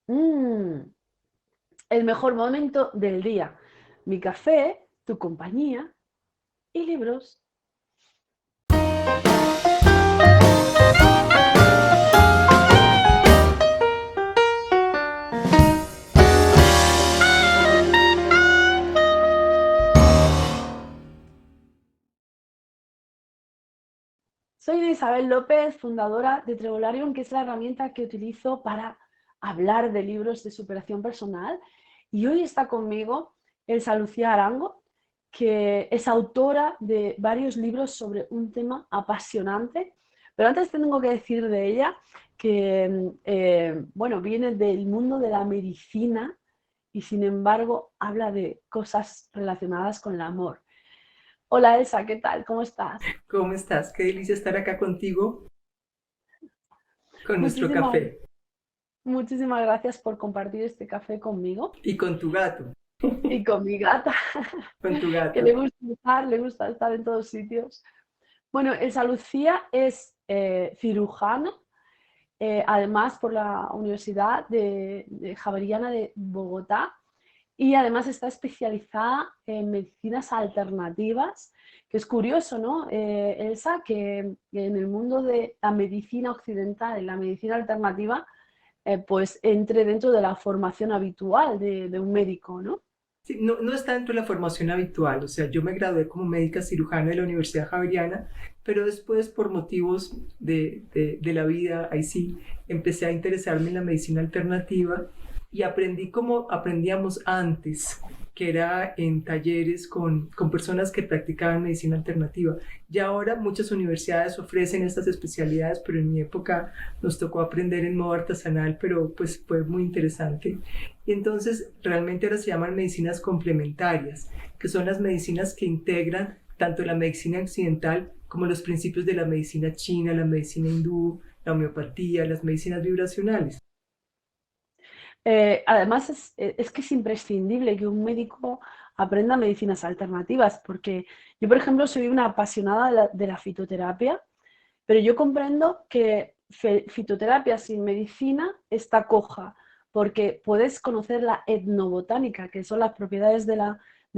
Mm, el mejor momento del día. Mi café, tu compañía y libros. Soy Isabel López, fundadora de Trevolarium, que es la herramienta que utilizo para hablar de libros de superación personal. Y hoy está conmigo Elsa Lucía Arango, que es autora de varios libros sobre un tema apasionante. Pero antes tengo que decir de ella que, bueno, viene del mundo de la medicina y sin embargo habla de cosas relacionadas con el amor. Hola Elsa, ¿qué tal? ¿Cómo estás? ¿Cómo estás? Qué delicia estar acá contigo con nuestro Muchísimas café Muchísimas gracias por compartir este café conmigo y con tu gato, y con mi gata, con tu que gato. le gusta estar en todos sitios. Bueno, Elsa Lucía es cirujano, además por la Universidad de Javeriana de Bogotá, y además está especializada en medicinas alternativas, que es curioso, ¿no, Elsa? Que en el mundo de la medicina occidental, en la medicina alternativa, pues entre dentro de la formación habitual de un médico, ¿no? Sí, no, no está dentro de la formación habitual, o sea, yo me gradué como médica cirujana de la Universidad Javeriana, pero después por motivos de la vida, ahí sí, empecé a interesarme en la medicina alternativa y aprendí como aprendíamos antes, que era en talleres con personas que practicaban medicina alternativa. Y ahora muchas universidades ofrecen estas especialidades, pero en mi época nos tocó aprender en modo artesanal, pero pues fue muy interesante. Y entonces realmente ahora se llaman medicinas complementarias, que son las medicinas que integran tanto la medicina occidental como los principios de la medicina china, la medicina hindú, la homeopatía, las medicinas vibracionales. Además, es que es imprescindible que un médico aprenda medicinas alternativas, porque yo, por ejemplo, soy una apasionada de la fitoterapia, pero yo comprendo que fitoterapia sin medicina está coja, porque puedes conocer la etnobotánica, que son las propiedades de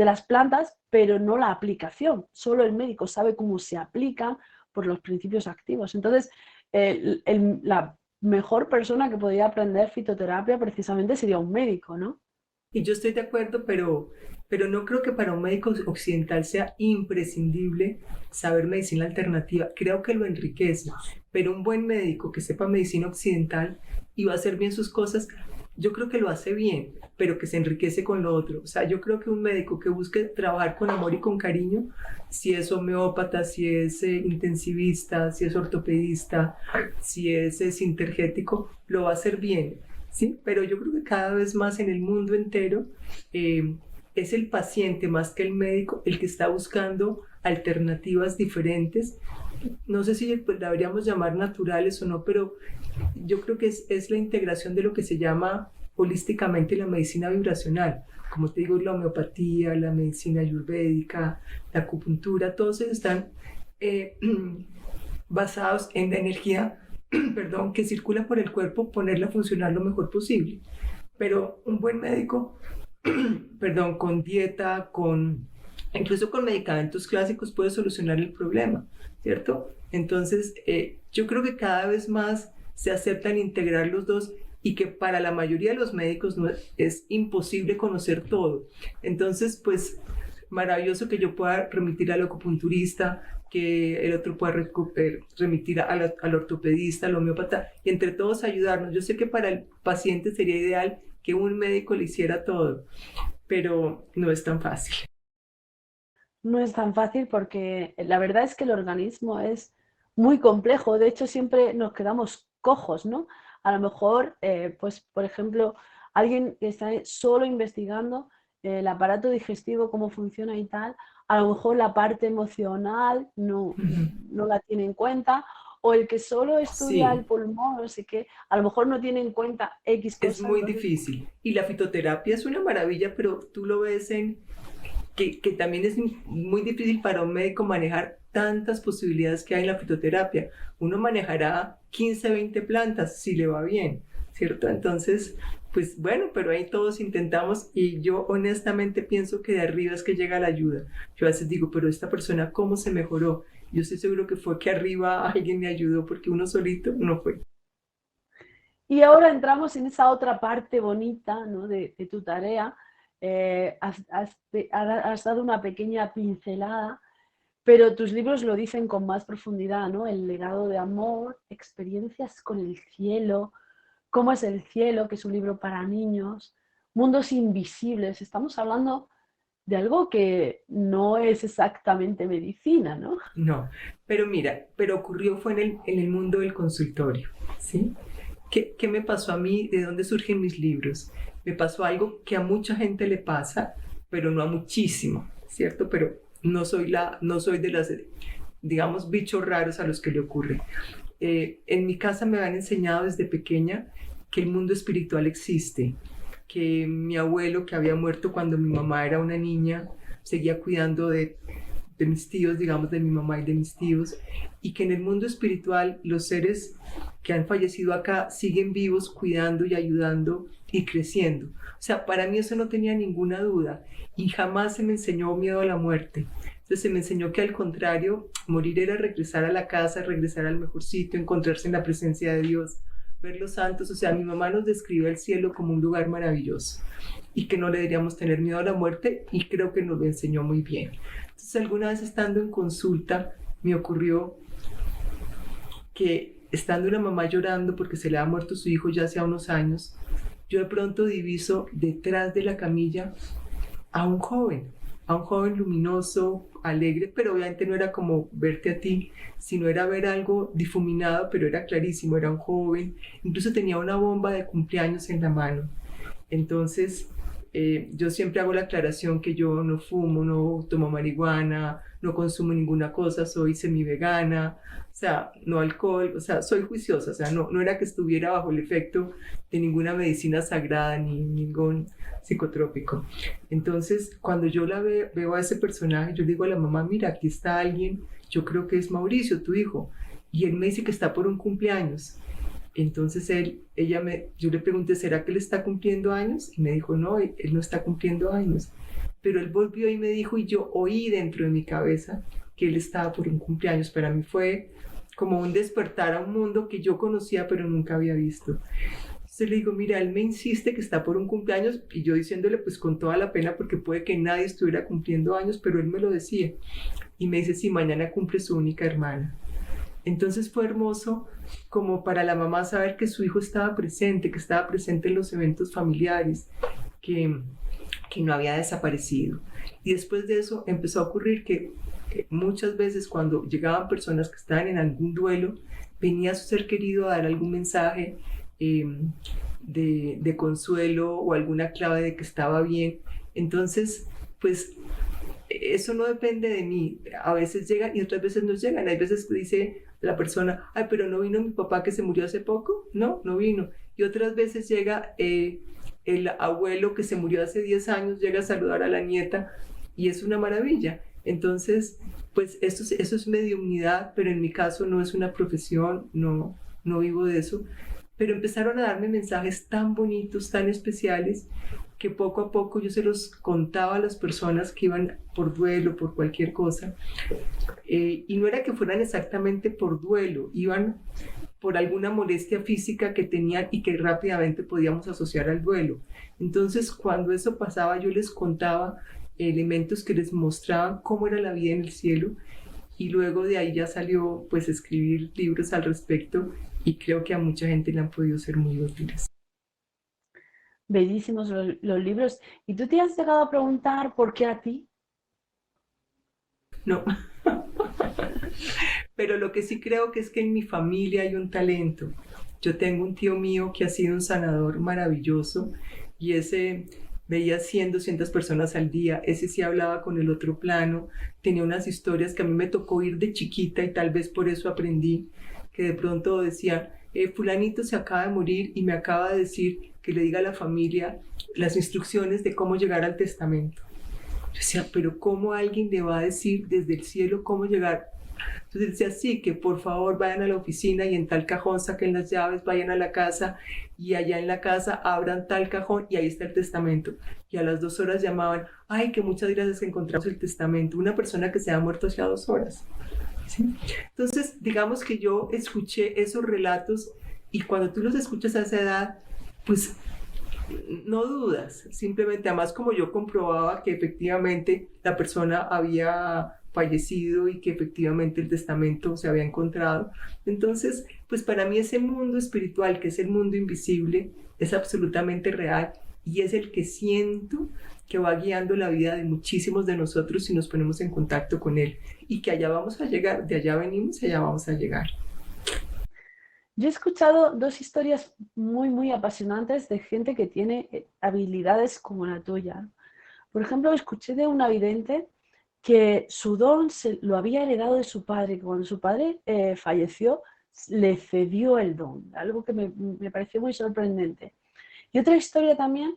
las plantas, pero no la aplicación. Solo el médico sabe cómo se aplican por los principios activos. Entonces, la mejor persona que podría aprender fitoterapia precisamente sería un médico, ¿no? Y yo estoy de acuerdo, pero no creo que para un médico occidental sea imprescindible saber medicina alternativa. Creo que lo enriquece, pero un buen médico que sepa medicina occidental y va a hacer bien sus cosas, yo creo que lo hace bien, pero que se enriquece con lo otro. O sea, yo creo que un médico que busque trabajar con amor y con cariño, si es homeópata, si es intensivista, si es ortopedista, si es sintergético, lo va a hacer bien, ¿sí? Pero yo creo que cada vez más en el mundo entero eh, es el paciente más que el médico el que está buscando alternativas diferentes. No sé si pues, la deberíamos llamar naturales o no, pero yo creo que es la integración de lo que se llama holísticamente la medicina vibracional. Como te digo, la homeopatía, la medicina ayurvédica, la acupuntura, todos ellos están eh, basados en la energía perdón, que circula por el cuerpo, ponerla a funcionar lo mejor posible. Pero un buen médico, perdón, con dieta, incluso con medicamentos clásicos puede solucionar el problema, ¿cierto? Entonces, yo creo que cada vez más se aceptan integrar los dos y que para la mayoría de los médicos no es imposible conocer todo. Entonces, pues maravilloso que yo pueda remitir al acupunturista, que el otro pueda remitir al ortopedista, al homeópata, y entre todos ayudarnos. Yo sé que para el paciente sería ideal que un médico le hiciera todo, pero no es tan fácil. No es tan fácil porque la verdad es que el organismo es muy complejo. De hecho, siempre nos quedamos cojos, ¿no? A lo mejor, pues, por ejemplo, alguien que está solo investigando el aparato digestivo, cómo funciona y tal, a lo mejor la parte emocional no la tiene en cuenta, o el que solo estudia el Sí, pulmón, no sé qué, a lo mejor no tiene en cuenta X es cosa, muy entonces, difícil. Y la fitoterapia es una maravilla, pero tú lo ves que también es muy difícil para un médico manejar tantas posibilidades que hay en la fitoterapia. Uno manejará 15, 20 plantas si le va bien, ¿cierto? Entonces, pues bueno, pero ahí todos intentamos y yo honestamente pienso que de arriba es que llega la ayuda. Yo a veces digo, pero esta persona, ¿cómo se mejoró? Yo estoy seguro que fue que arriba alguien me ayudó porque uno solito no fue. Y ahora entramos en esa otra parte bonita, ¿no? de tu tarea. Has dado una pequeña pincelada, pero tus libros lo dicen con más profundidad, ¿no? El legado de amor, experiencias con el cielo, cómo es el cielo, que es un libro para niños, mundos invisibles. Estamos hablando de algo que no es exactamente medicina, ¿no? No, pero mira, pero ocurrió fue en el mundo del consultorio, ¿sí? ¿Qué me pasó a mí? ¿De dónde surgen mis libros? Me pasó algo que a mucha gente le pasa, pero no a muchísimo, ¿cierto? Pero no soy de las, digamos, bichos raros a los que le ocurre. En mi casa me han enseñado desde pequeña que el mundo espiritual existe, que mi abuelo, que había muerto cuando mi mamá era una niña, seguía cuidando de mis tíos, digamos, de mi mamá y de mis tíos, y que en el mundo espiritual los seres que han fallecido acá siguen vivos, cuidando y ayudando y creciendo. O sea, para mí eso no tenía ninguna duda y jamás se me enseñó miedo a la muerte. Entonces se me enseñó que al contrario, morir era regresar a la casa, regresar al mejor sitio, encontrarse en la presencia de Dios, ver los santos. O sea, mi mamá nos describe el cielo como un lugar maravilloso y que no le deberíamos tener miedo a la muerte y creo que nos lo enseñó muy bien. Entonces alguna vez estando en consulta me ocurrió que estando una mamá llorando porque se le ha muerto su hijo ya hace unos años, yo de pronto diviso detrás de la camilla a a un joven luminoso, alegre, pero obviamente no era como verte a ti, sino era ver algo difuminado, pero era clarísimo, era un joven, incluso tenía una bomba de cumpleaños en la mano. Entonces, yo siempre hago la aclaración que yo no fumo, no tomo marihuana, no consumo ninguna cosa, soy semivegana, o sea, no alcohol, o sea, soy juiciosa, o sea, no era que estuviera bajo el efecto de ninguna medicina sagrada ni ningún psicotrópico. Entonces, cuando yo veo a ese personaje, yo digo a la mamá, mira, aquí está alguien, yo creo que es Mauricio, tu hijo, y él me dice que está por un cumpleaños. Entonces yo le pregunté, ¿será que él está cumpliendo años? Y me dijo, no, él no está cumpliendo años. Pero él volvió y me dijo, y yo oí dentro de mi cabeza que él estaba por un cumpleaños. Para mí fue como un despertar a un mundo que yo conocía pero nunca había visto. Entonces le digo, mira, él me insiste que está por un cumpleaños y yo diciéndole pues con toda la pena porque puede que nadie estuviera cumpliendo años, pero él me lo decía. Y me dice, sí, mañana cumple su única hermana. Entonces fue hermoso como para la mamá saber que su hijo estaba presente, que estaba presente en los eventos familiares, que, que no había desaparecido. Y después de eso empezó a ocurrir que muchas veces cuando llegaban personas que estaban en algún duelo, venía su ser querido a dar algún mensaje de consuelo o alguna clave de que estaba bien. Entonces, pues eso no depende de mí. A veces llegan y otras veces no llegan. Hay veces que dice la persona, ay, pero no vino mi papá que se murió hace poco. No, no vino. Y otras veces llega el abuelo que se murió hace 10 años, llega a saludar a la nieta y es una maravilla. Entonces, pues eso es mediunidad, pero en mi caso no es una profesión, no vivo de eso. Pero empezaron a darme mensajes tan bonitos, tan especiales, que poco a poco yo se los contaba a las personas que iban por duelo, por cualquier cosa. Y no era que fueran exactamente por duelo, iban por alguna molestia física que tenían y que rápidamente podíamos asociar al duelo. Entonces, cuando eso pasaba, yo les contaba elementos que les mostraban cómo era la vida en el cielo y luego de ahí ya salió pues escribir libros al respecto y creo que a mucha gente le han podido ser muy útiles. Bellísimos los libros. ¿Y tú te has llegado a preguntar por qué a ti? No, pero lo que sí creo que es que en mi familia hay un talento. Yo tengo un tío mío que ha sido un sanador maravilloso y ese veía 100, 200 personas al día, ese sí hablaba con el otro plano, tenía unas historias que a mí me tocó oír de chiquita y tal vez por eso aprendí, que de pronto decía, fulanito se acaba de morir y me acaba de decir que le diga a la familia las instrucciones de cómo llegar al testamento. Yo decía, pero ¿cómo alguien le va a decir desde el cielo cómo llegar Entonces él decía, sí, que por favor vayan a la oficina y en tal cajón saquen las llaves, vayan a la casa y allá en la casa abran tal cajón y ahí está el testamento. Y a las 2 horas llamaban, ay, que muchas gracias que encontramos el testamento. Una persona que se ha muerto hacía 2 horas. ¿Sí? Entonces, digamos que yo escuché esos relatos y cuando tú los escuchas a esa edad, pues no dudas, simplemente, además como yo comprobaba que efectivamente la persona había fallecido y que efectivamente el testamento se había encontrado, entonces, pues para mí ese mundo espiritual, que es el mundo invisible, es absolutamente real y es el que siento que va guiando la vida de muchísimos de nosotros si nos ponemos en contacto con él y que allá vamos a llegar, de allá venimos y allá vamos a llegar. Yo he escuchado dos historias muy apasionantes de gente que tiene habilidades como la tuya. Por ejemplo, escuché de una vidente que su don lo había heredado de su padre, que cuando su padre falleció, le cedió el don, algo que me pareció muy sorprendente. Y otra historia también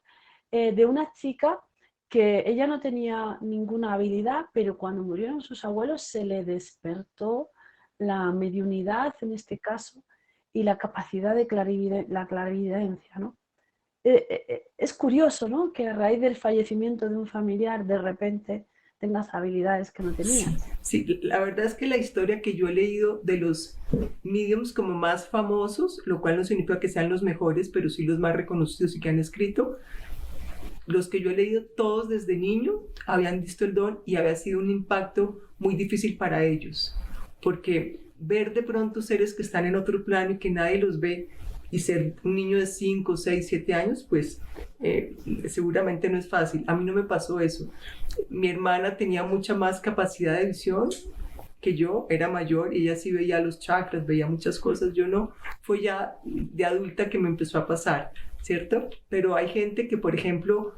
de una chica que ella no tenía ninguna habilidad, pero cuando murieron sus abuelos se le despertó la mediunidad, en este caso, y la capacidad de la clarividencia, ¿no? Es curioso, ¿no? Que a raíz del fallecimiento de un familiar, de repente tengas habilidades que no Sí, tenías. sí, la verdad es que la historia que yo he leído de los mediums como más famosos, lo cual no significa que sean los mejores, pero sí los más reconocidos y que han escrito, los que yo he leído todos desde niño habían visto el don y había sido un impacto muy difícil para ellos, porque ver de pronto seres que están en otro plano y que nadie los ve y ser un niño de 5, 6, 7 años, pues seguramente no es fácil. A mí no me pasó eso. Mi hermana tenía mucha más capacidad de visión que yo, era mayor y ella sí veía los chakras, veía muchas cosas, yo no. Fue ya de adulta que me empezó a pasar, ¿cierto? Pero hay gente que, por ejemplo,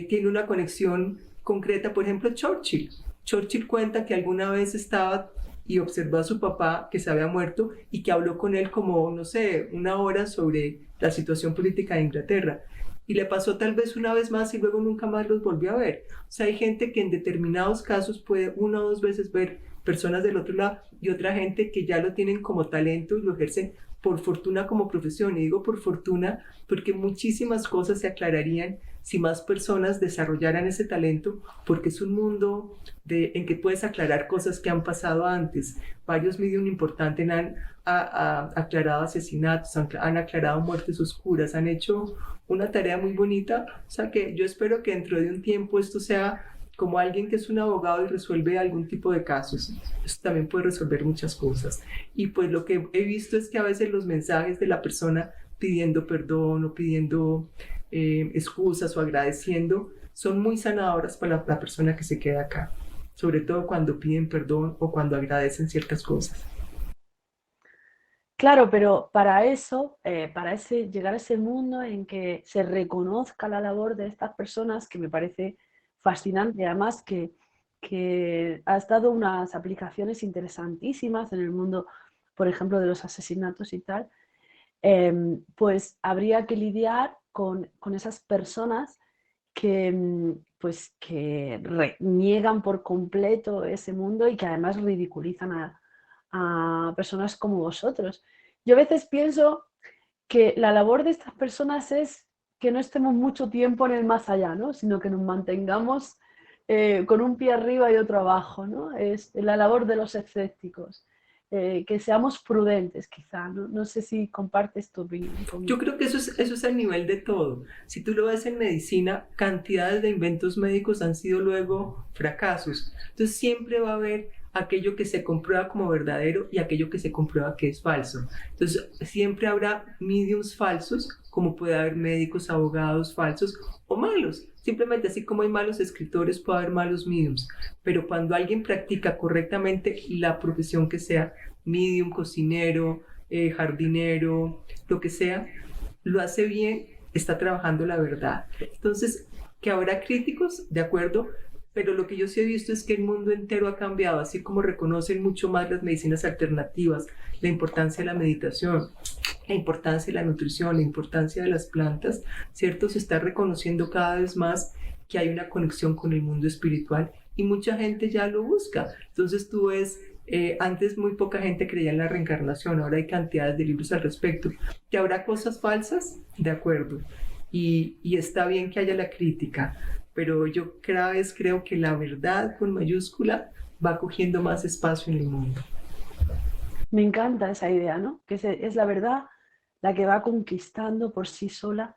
tiene una conexión concreta, por ejemplo, Churchill. Churchill cuenta que alguna vez estaba y observó a su papá que se había muerto y que habló con él como, no sé, 1 hora sobre la situación política de Inglaterra. Y le pasó tal vez una vez más y luego nunca más los volvió a ver. O sea, hay gente que en determinados casos puede 1 o 2 veces ver personas del otro lado y otra gente que ya lo tienen como talento y lo ejercen por fortuna como profesión. Y digo por fortuna porque muchísimas cosas se aclararían si más personas desarrollaran ese talento, porque es un mundo en que puedes aclarar cosas que han pasado antes. Varios medios importantes han aclarado asesinatos, han aclarado muertes oscuras, han hecho una tarea muy bonita. O sea que yo espero que dentro de un tiempo esto sea como alguien que es un abogado y resuelve algún tipo de casos. Eso también puede resolver muchas cosas. Y pues lo que he visto es que a veces los mensajes de la persona pidiendo perdón o pidiendo excusas o agradeciendo son muy sanadoras para la persona que se queda acá, sobre todo cuando piden perdón o cuando agradecen ciertas cosas. Claro, pero para eso, llegar a ese mundo en que se reconozca la labor de estas personas, que me parece fascinante, además que has dado unas aplicaciones interesantísimas en el mundo, por ejemplo, de los asesinatos y tal, pues habría que lidiar con esas personas que, pues, que niegan por completo ese mundo y que además ridiculizan a personas como vosotros. Yo a veces pienso que la labor de estas personas es que no estemos mucho tiempo en el más allá, ¿no? Sino que nos mantengamos con un pie arriba y otro abajo, ¿no? Es la labor de los escépticos. Que seamos prudentes, quizá. ¿No? No sé si compartes tu opinión Yo conmigo. creo que eso es a nivel de todo. Si tú lo ves en medicina, cantidades de inventos médicos han sido luego fracasos. Entonces siempre va a haber aquello que se comprueba como verdadero y aquello que se comprueba que es falso. Entonces siempre habrá mediums falsos, como puede haber médicos, abogados falsos o malos. Simplemente así como hay malos escritores, puede haber malos mediums. Pero cuando alguien practica correctamente la profesión que sea, medium, cocinero, jardinero, lo que sea, lo hace bien, está trabajando la verdad. Entonces, que habrá críticos, de acuerdo, pero lo que yo sí he visto es que el mundo entero ha cambiado, así como reconocen mucho más las medicinas alternativas, la importancia de la meditación, la importancia de la nutrición, la importancia de las plantas, ¿cierto? Se está reconociendo cada vez más que hay una conexión con el mundo espiritual y mucha gente ya lo busca. Entonces tú ves Antes muy poca gente creía en la reencarnación, ahora hay cantidades de libros al respecto. ¿Que habrá cosas falsas? De acuerdo. Y está bien que haya la crítica, pero yo cada vez creo que la verdad con mayúscula va cogiendo más espacio en el mundo. Me encanta esa idea, ¿no? Que es la verdad la que va conquistando por sí sola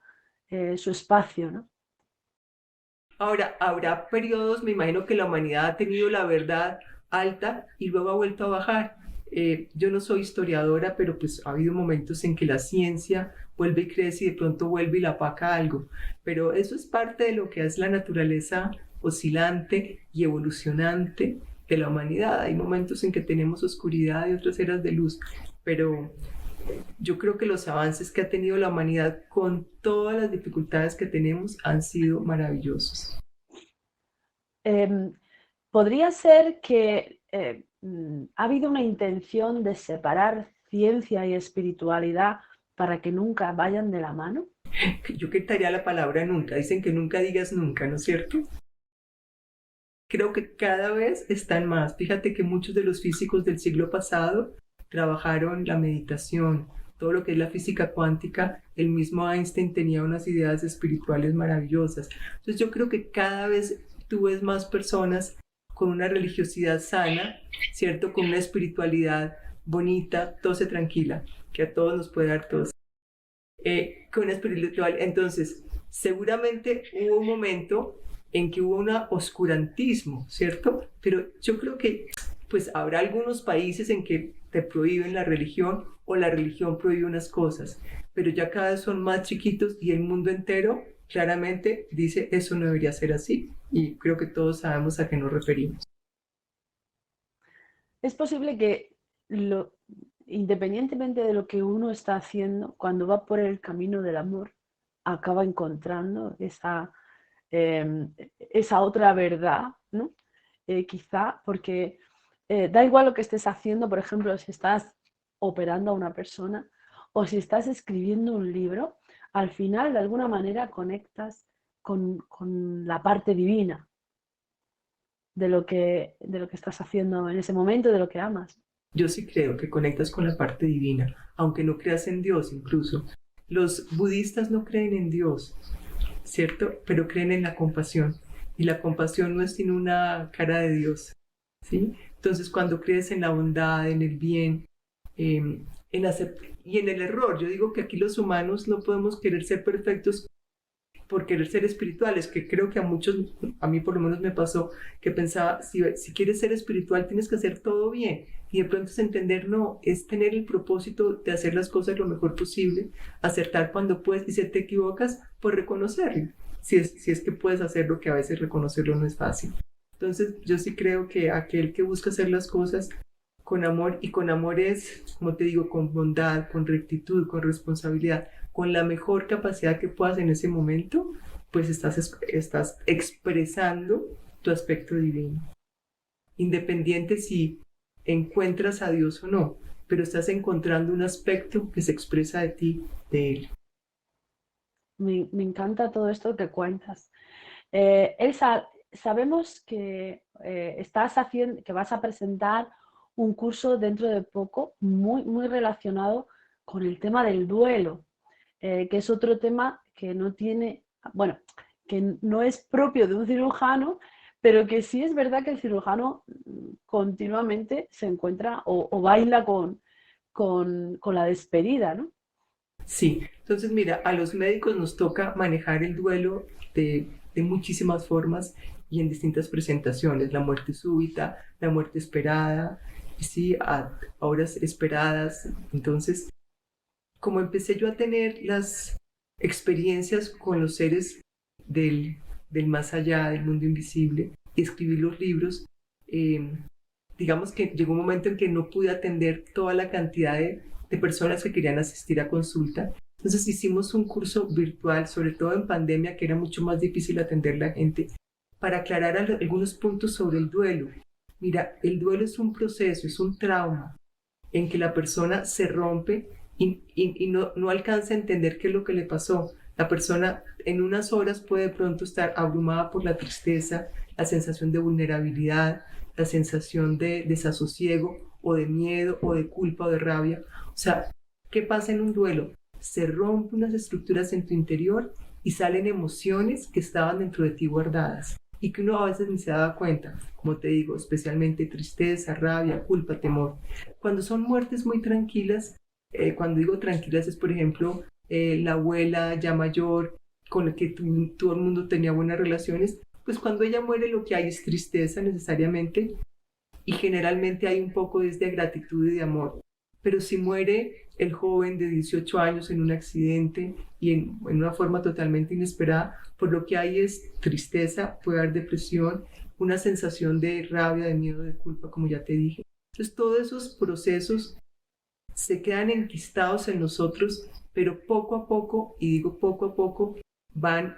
su espacio, ¿no? Ahora, habrá periodos, me imagino que la humanidad ha tenido la verdad alta y luego ha vuelto a bajar. Yo no soy historiadora, pero pues ha habido momentos en que la ciencia vuelve y crece y de pronto vuelve y la opaca algo. Pero eso es parte de lo que es la naturaleza oscilante y evolucionante de la humanidad. Hay momentos en que tenemos oscuridad y otras eras de luz, pero yo creo que los avances que ha tenido la humanidad con todas las dificultades que tenemos han sido maravillosos. Eh, Podría ser que ha habido una intención de separar ciencia y espiritualidad para que nunca vayan de la mano. Yo quitaría la palabra nunca. Dicen que nunca digas nunca, ¿no es cierto? Creo que cada vez están más. Fíjate que muchos de los físicos del siglo pasado trabajaron la meditación, todo lo que es la física cuántica. El mismo Einstein tenía unas ideas espirituales maravillosas. Entonces yo creo que cada vez tú ves más personas con una religiosidad sana, ¿cierto? Con una espiritualidad bonita, tose tranquila, que a todos nos puede dar tos. Con una espiritual. Entonces, seguramente hubo un momento en que hubo un oscurantismo, ¿cierto? Pero yo creo que pues habrá algunos países en que te prohíben la religión o la religión prohíbe unas cosas, pero ya cada vez son más chiquitos y el mundo entero claramente dice eso no debería ser así y creo que todos sabemos a qué nos referimos. Es posible que, independientemente de lo que uno está haciendo, cuando va por el camino del amor, acaba encontrando eh, esa otra verdad, ¿no? Quizá porque da igual lo que estés haciendo, por ejemplo, si estás operando a una persona o si estás escribiendo un libro, al final de alguna manera conectas con la parte divina de lo que estás haciendo en ese momento, de lo que amas. Yo sí creo que conectas con la parte divina, aunque no creas en Dios incluso. Los budistas no creen en Dios, ¿cierto? Pero creen en la compasión. Y la compasión no es sino una cara de Dios, ¿sí? Entonces, cuando crees en la bondad, en el bien, y en el error, yo digo que aquí los humanos no podemos querer ser perfectos por querer ser espirituales, que creo que a muchos, a mí por lo menos me pasó, que pensaba, si quieres ser espiritual tienes que hacer todo bien, y de pronto es entender, no, es tener el propósito de hacer las cosas lo mejor posible, acertar cuando puedes, y si te equivocas, pues reconocerlo, si es que puedes hacerlo, que a veces reconocerlo no es fácil. Entonces yo sí creo que aquel que busca hacer las cosas con amor, y con amor es, como te digo, con bondad, con rectitud, con responsabilidad, con la mejor capacidad que puedas en ese momento, pues estás expresando tu aspecto divino. Independiente si encuentras a Dios o no, pero estás encontrando un aspecto que se expresa de ti, de Él. Me encanta todo esto que cuentas. Elsa, sabemos que que vas a presentar un curso dentro de poco muy relacionado con el tema del duelo, que es otro tema que no tiene, bueno, que no es propio de un cirujano, pero que sí es verdad que el cirujano continuamente se encuentra o baila con la despedida, ¿no? Sí, entonces mira, a los médicos nos toca manejar el duelo de muchísimas formas y en distintas presentaciones, la muerte súbita, la muerte esperada, sí, a horas esperadas. Entonces, como empecé yo a tener las experiencias con los seres del, del más allá, del mundo invisible, y escribí los libros, eh, digamos que llegó un momento en que no pude atender toda la cantidad de personas que querían asistir a consulta. Entonces hicimos un curso virtual, sobre todo en pandemia, que era mucho más difícil atender a la gente, para aclarar algunos puntos sobre el duelo. Mira, el duelo es un proceso, es un trauma en que la persona se rompe y no alcanza a entender qué es lo que le pasó. La persona en unas horas puede de pronto estar abrumada por la tristeza, la sensación de vulnerabilidad, la sensación de desasosiego o de miedo o de culpa o de rabia. O sea, ¿qué pasa en un duelo? Se rompen unas estructuras en tu interior y salen emociones que estaban dentro de ti guardadas y que uno a veces ni se daba cuenta, como te digo, especialmente tristeza, rabia, culpa, temor. Cuando son muertes muy tranquilas, cuando digo tranquilas es, por ejemplo, la abuela ya mayor con la que todo el mundo tenía buenas relaciones, pues cuando ella muere lo que hay es tristeza necesariamente y generalmente hay un poco desde gratitud y de amor. Pero si muere el joven de 18 años en un accidente y en una forma totalmente inesperada, pues lo que hay es tristeza, puede haber depresión, una sensación de rabia, de miedo, de culpa, como ya te dije. Entonces todos esos procesos se quedan enquistados en nosotros, pero poco a poco, y digo poco a poco, van,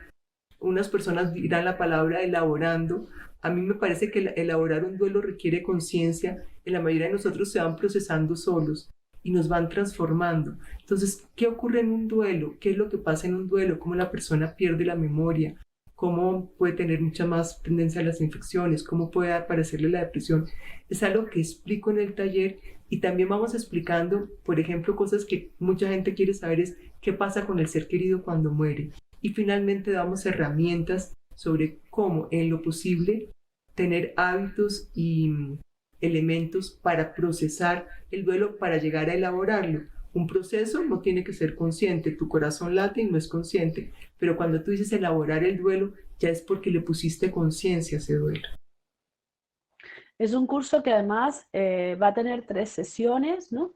unas personas dirán la palabra elaborando. A mí me parece que elaborar un duelo requiere conciencia, en la mayoría de nosotros se van procesando solos y nos van transformando. Entonces, ¿qué ocurre en un duelo? ¿Qué es lo que pasa en un duelo? ¿Cómo la persona pierde la memoria? ¿Cómo puede tener mucha más tendencia a las infecciones? ¿Cómo puede aparecerle la depresión? Es algo que explico en el taller y también vamos explicando, por ejemplo, cosas que mucha gente quiere saber es qué pasa con el ser querido cuando muere. Y finalmente damos herramientas sobre cómo, en lo posible, tener hábitos y elementos para procesar el duelo, para llegar a elaborarlo. Un proceso no tiene que ser consciente, tu corazón late y no es consciente, pero cuando tú dices elaborar el duelo, ya es porque le pusiste conciencia a ese duelo. Es un curso que además va a tener 3 sesiones, ¿no?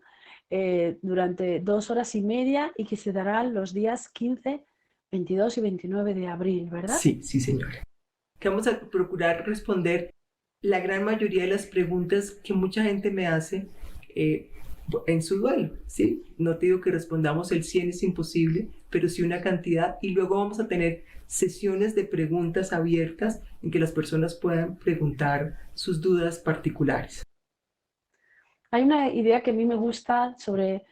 Durante 2 horas y media y que se darán los días 15, 22 y 29 de abril, ¿verdad? Sí, sí, señora. Que vamos a procurar responder la gran mayoría de las preguntas que mucha gente me hace eh, en su duelo, ¿sí? No te digo que respondamos el 100, es imposible, pero sí una cantidad y luego vamos a tener sesiones de preguntas abiertas en que las personas puedan preguntar sus dudas particulares. Hay una idea que a mí me gusta sobre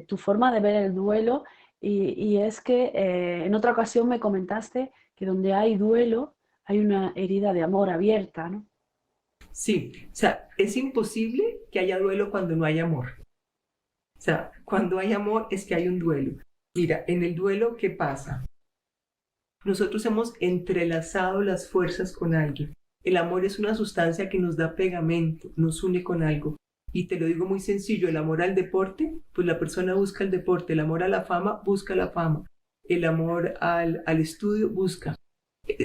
tu forma de ver el duelo y es que en otra ocasión me comentaste que donde hay duelo hay una herida de amor abierta, ¿no? Sí, o sea, es imposible que haya duelo cuando no hay amor. O sea, cuando hay amor es que hay un duelo. Mira, en el duelo, ¿qué pasa? Nosotros hemos entrelazado las fuerzas con alguien. El amor es una sustancia que nos da pegamento, nos une con algo. Y te lo digo muy sencillo, el amor al deporte, pues la persona busca el deporte, el amor a la fama, busca la fama, el amor al estudio, busca.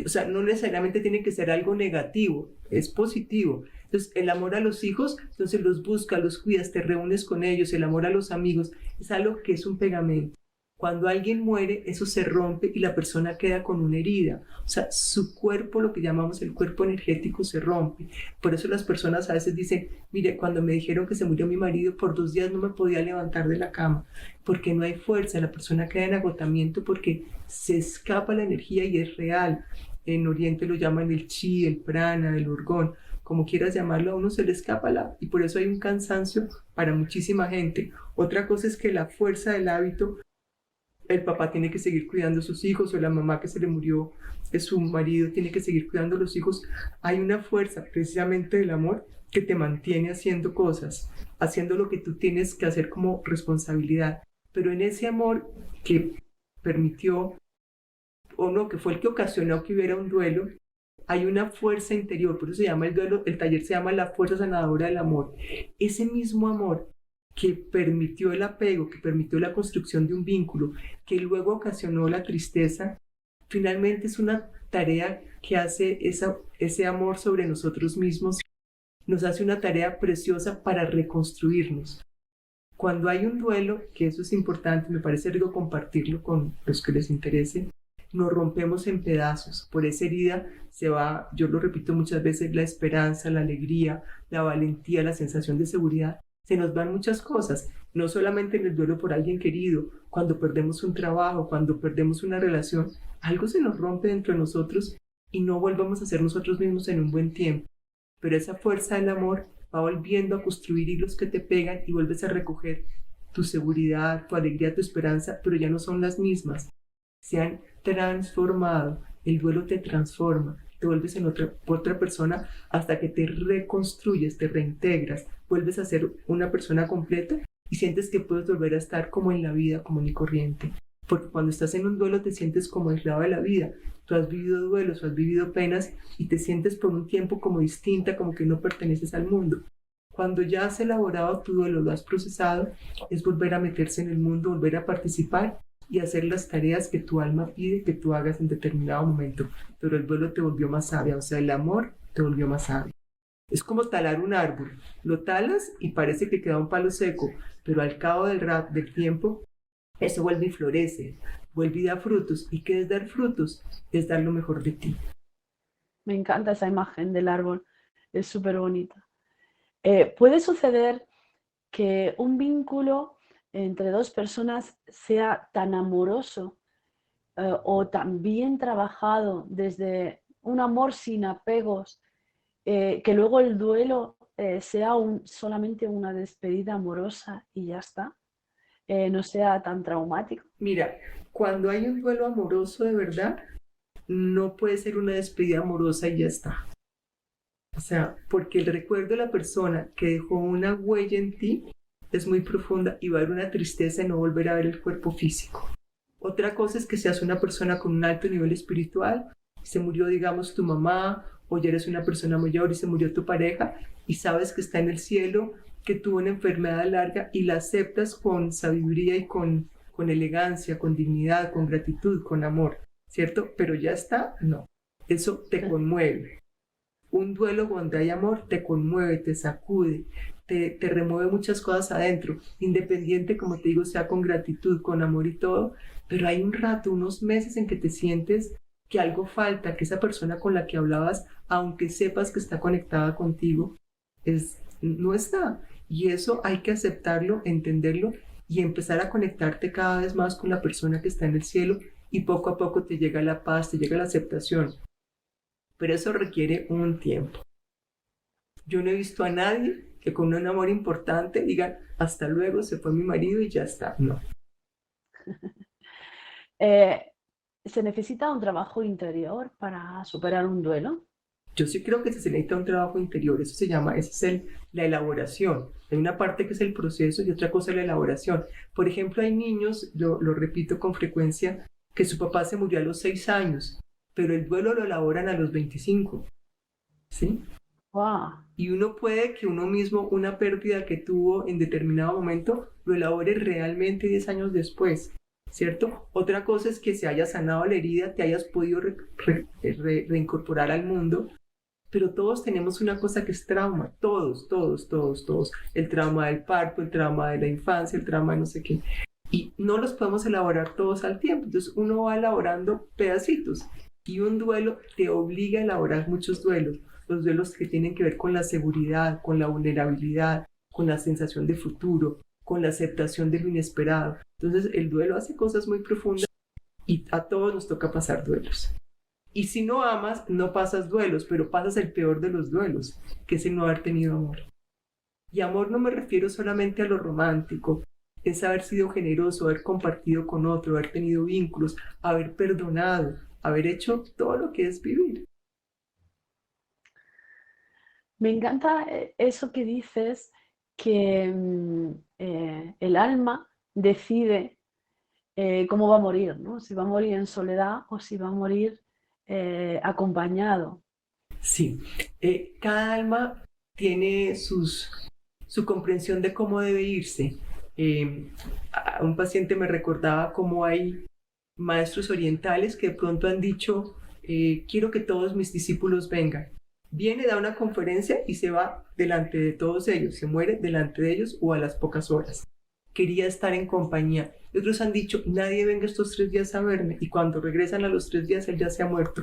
O sea, no necesariamente tiene que ser algo negativo, es positivo. Entonces, el amor a los hijos, entonces los buscas, los cuidas, te reúnes con ellos, el amor a los amigos, es algo que es un pegamento. Cuando alguien muere, eso se rompe y la persona queda con una herida. O sea, su cuerpo, lo que llamamos el cuerpo energético, se rompe. Por eso las personas a veces dicen, mire, cuando me dijeron que se murió mi marido, por 2 días no me podía levantar de la cama, porque no hay fuerza, la persona queda en agotamiento porque se escapa la energía y es real. En Oriente lo llaman el chi, el prana, el orgón, como quieras llamarlo, a uno se le escapa y por eso hay un cansancio para muchísima gente. Otra cosa es que la fuerza del hábito, el papá tiene que seguir cuidando a sus hijos o la mamá que se le murió de su marido tiene que seguir cuidando a los hijos. Hay una fuerza precisamente del amor que te mantiene haciendo cosas, haciendo lo que tú tienes que hacer como responsabilidad. Pero en ese amor que permitió o no, que fue el que ocasionó que hubiera un duelo, hay una fuerza interior, por eso se llama el duelo, el taller se llama la fuerza sanadora del amor. Ese mismo amor que permitió el apego, que permitió la construcción de un vínculo, que luego ocasionó la tristeza, finalmente es una tarea que hace ese amor sobre nosotros mismos, nos hace una tarea preciosa para reconstruirnos. Cuando hay un duelo, que eso es importante, me parece rico compartirlo con los que les interese, nos rompemos en pedazos. Por esa herida se va, yo lo repito muchas veces, la esperanza, la alegría, la valentía, la sensación de seguridad. Se nos van muchas cosas, no solamente en el duelo por alguien querido, cuando perdemos un trabajo, cuando perdemos una relación, algo se nos rompe dentro de nosotros y no volvamos a ser nosotros mismos en un buen tiempo. Pero esa fuerza del amor va volviendo a construir hilos que te pegan y vuelves a recoger tu seguridad, tu alegría, tu esperanza, pero ya no son las mismas. Se han transformado, el duelo te transforma te vuelves en otra persona hasta que te reconstruyes, te reintegras, vuelves a ser una persona completa y sientes que puedes volver a estar como en la vida común y corriente. Porque cuando estás en un duelo te sientes como aislado de la vida. Tú has vivido duelos, has vivido penas y te sientes por un tiempo como distinta, como que no perteneces al mundo. Cuando ya has elaborado tu duelo, lo has procesado, es volver a meterse en el mundo, volver a participar y hacer las tareas que tu alma pide que tú hagas en determinado momento. Pero el duelo te volvió más sabia, o sea, el amor te volvió más sabia. Es como talar un árbol. Lo talas y parece que queda un palo seco, pero al cabo del tiempo, eso vuelve y florece, vuelve y da frutos. ¿Y qué es dar frutos? Es dar lo mejor de ti. Me encanta esa imagen del árbol, es súper bonita. Puede suceder que un vínculo entre dos personas sea tan amoroso o tan bien trabajado desde un amor sin apegos, que luego el duelo sea solamente una despedida amorosa y ya está, no sea tan traumático. Mira, cuando hay un duelo amoroso de verdad, no puede ser una despedida amorosa y ya está. O sea, porque el recuerdo de la persona que dejó una huella en ti es muy profunda y va a haber una tristeza de no volver a ver el cuerpo físico. Otra cosa es que seas una persona con un alto nivel espiritual, se murió, digamos, tu mamá, o ya eres una persona mayor y se murió tu pareja, y sabes que está en el cielo, que tuvo una enfermedad larga y la aceptas con sabiduría y con elegancia, con dignidad, con gratitud, con amor, ¿cierto? Pero ya está, no. Eso te conmueve. Un duelo donde hay amor te conmueve, te sacude, te remueve muchas cosas adentro, independiente, como te digo, sea con gratitud, con amor y todo, pero hay un rato, unos meses en que te sientes que algo falta, que esa persona con la que hablabas, aunque sepas que está conectada contigo, no está. Y eso hay que aceptarlo, entenderlo y empezar a conectarte cada vez más con la persona que está en el cielo y poco a poco te llega la paz, te llega la aceptación. Pero eso requiere un tiempo. Yo no he visto a nadie que con un amor importante diga, hasta luego, se fue mi marido y ya está. No. ¿Se necesita un trabajo interior para superar un duelo? Yo sí creo que se necesita un trabajo interior, eso se llama, la elaboración. Hay una parte que es el proceso y otra cosa es la elaboración. Por ejemplo, hay niños, lo repito con frecuencia, que su papá se murió a los 6 años, pero el duelo lo elaboran a los 25, ¿sí? Wow. Y uno puede que uno mismo, una pérdida que tuvo en determinado momento, lo elabore realmente 10 años después, ¿cierto? Otra cosa es que se haya sanado la herida, te hayas podido reincorporar al mundo, pero todos tenemos una cosa que es trauma, todos, todos, todos, todos. El trauma del parto, el trauma de la infancia, el trauma de no sé qué. Y no los podemos elaborar todos al tiempo, entonces uno va elaborando pedacitos. Y un duelo te obliga a elaborar muchos duelos. Los duelos que tienen que ver con la seguridad, con la vulnerabilidad, con la sensación de futuro, con la aceptación de lo inesperado. Entonces el duelo hace cosas muy profundas y a todos nos toca pasar duelos. Y si no amas, no pasas duelos, pero pasas el peor de los duelos, que es el no haber tenido amor. Y amor no me refiero solamente a lo romántico, es haber sido generoso, haber compartido con otro, haber tenido vínculos, haber perdonado, haber hecho todo lo que es vivir. Me encanta eso que dices, que el alma decide cómo va a morir, ¿no? Si va a morir en soledad o si va a morir acompañado. Sí, cada alma tiene su comprensión de cómo debe irse. Un paciente me recordaba cómo hay maestros orientales que de pronto han dicho, quiero que todos mis discípulos vengan. Viene, da una conferencia y se va delante de todos ellos, se muere delante de ellos o a las pocas horas. Quería estar en compañía. Y otros han dicho, nadie venga estos 3 días a verme, y cuando regresan a los 3 días él ya se ha muerto.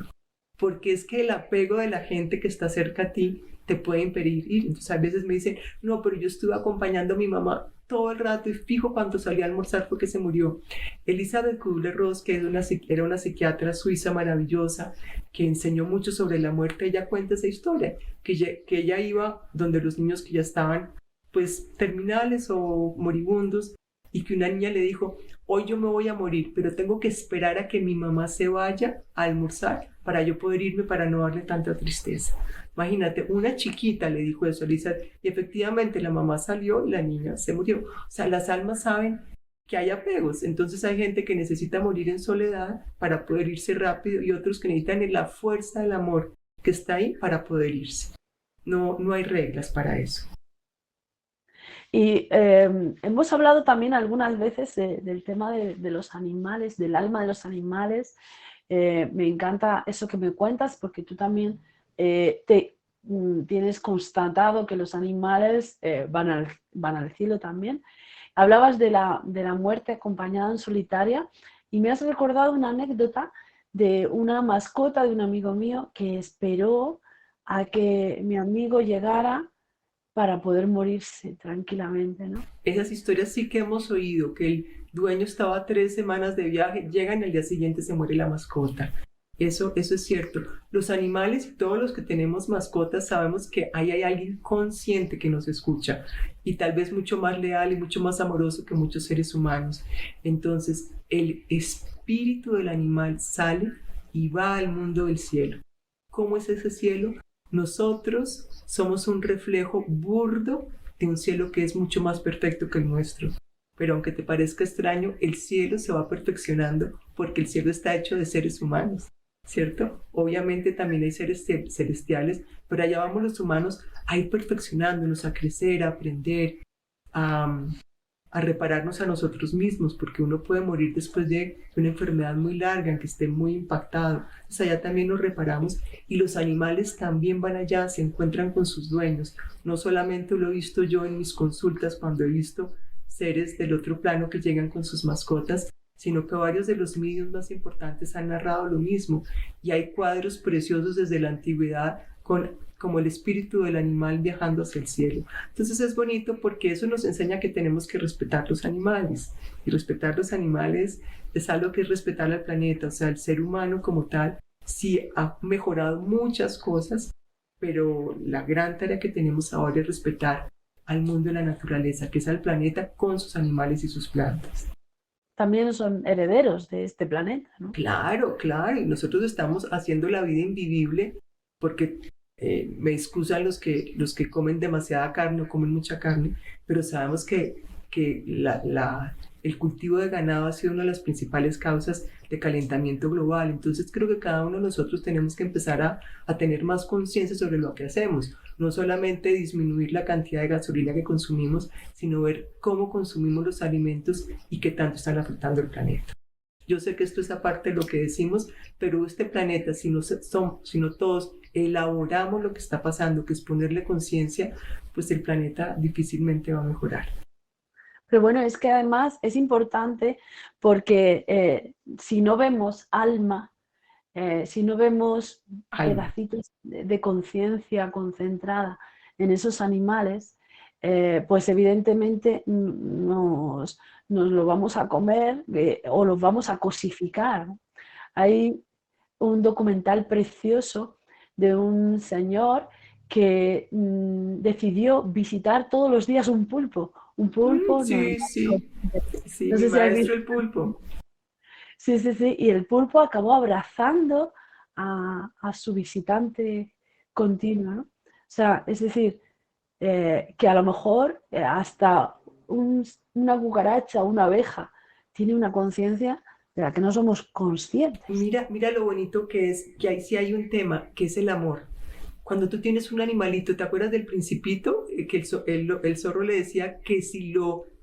Porque es que el apego de la gente que está cerca a ti te puede impedir ir. Entonces a veces me dicen, no, pero yo estuve acompañando a mi mamá todo el rato y fijo cuando salí a almorzar fue que se murió. Elizabeth Kubler-Ross, que era una psiquiatra suiza maravillosa, que enseñó mucho sobre la muerte, ella cuenta esa historia, que ella iba donde los niños que ya estaban pues terminales o moribundos, y que una niña le dijo, hoy yo me voy a morir, pero tengo que esperar a que mi mamá se vaya a almorzar para yo poder irme para no darle tanta tristeza. Imagínate, una chiquita le dijo eso a Elizabeth y efectivamente la mamá salió y la niña se murió. O sea, las almas saben que hay apegos, entonces hay gente que necesita morir en soledad para poder irse rápido y otros que necesitan la fuerza del amor que está ahí para poder irse. No, no hay reglas para eso. Y hemos hablado también algunas veces del tema de los animales, del alma de los animales. Me encanta eso que me cuentas porque tú también tienes constatado que los animales van al cielo también. Hablabas de la muerte acompañada en solitaria y me has recordado una anécdota de una mascota de un amigo mío que esperó a que mi amigo llegara para poder morirse tranquilamente, ¿no? Esas historias sí que hemos oído, que el dueño estaba 3 semanas de viaje, llegan el día siguiente se muere la mascota. Eso es cierto. Los animales y todos los que tenemos mascotas sabemos que ahí hay alguien consciente que nos escucha y tal vez mucho más leal y mucho más amoroso que muchos seres humanos. Entonces, el espíritu del animal sale y va al mundo del cielo. ¿Cómo es ese cielo? Nosotros somos un reflejo burdo de un cielo que es mucho más perfecto que el nuestro. Pero aunque te parezca extraño, el cielo se va perfeccionando porque el cielo está hecho de seres humanos, ¿cierto? Obviamente también hay seres celestiales, pero allá vamos los humanos a ir perfeccionándonos, a crecer, a aprender, a, a repararnos a nosotros mismos, porque uno puede morir después de una enfermedad muy larga, en que esté muy impactado. Entonces allá también nos reparamos y los animales también van allá, se encuentran con sus dueños. No solamente lo he visto yo en mis consultas cuando he visto seres del otro plano que llegan con sus mascotas, sino que varios de los medios más importantes han narrado lo mismo y hay cuadros preciosos desde la antigüedad como el espíritu del animal viajando hacia el cielo. Entonces es bonito porque eso nos enseña que tenemos que respetar los animales y respetar los animales es algo que es respetar al planeta, o sea, el ser humano como tal sí ha mejorado muchas cosas, pero la gran tarea que tenemos ahora es respetar al mundo de la naturaleza, que es al planeta con sus animales y sus plantas. También son herederos de este planeta, ¿no? Claro, claro, y nosotros estamos haciendo la vida invivible porque me excusan los que comen demasiada carne o comen mucha carne, pero sabemos que el cultivo de ganado ha sido una de las principales causas de calentamiento global. Entonces creo que cada uno de nosotros tenemos que empezar a tener más conciencia sobre lo que hacemos. No solamente disminuir la cantidad de gasolina que consumimos, sino ver cómo consumimos los alimentos y qué tanto están afectando el planeta. Yo sé que esto es aparte de lo que decimos, pero este planeta, si no todos elaboramos lo que está pasando, que es ponerle conciencia, pues el planeta difícilmente va a mejorar. Pero bueno, es que además es importante porque si no vemos alma, si no vemos Alma. pedacitos de conciencia concentrada en esos animales, pues evidentemente nos lo vamos a comer o los vamos a cosificar, ¿no? Hay un documental precioso de un señor que decidió visitar todos los días un pulpo. Un pulpo normal. Sí, sí, sí, No mi sé si has maestro visto. el pulpo. Sí, sí, sí. Y el pulpo acabó abrazando a su visitante continua, ¿no? O sea, es decir, que a lo mejor hasta una cucaracha o una abeja tiene una conciencia de la que no somos conscientes. Mira, mira lo bonito que es, que ahí sí hay un tema, que es el amor. Cuando tú tienes un animalito, ¿te acuerdas del Principito? Que el zorro le decía que si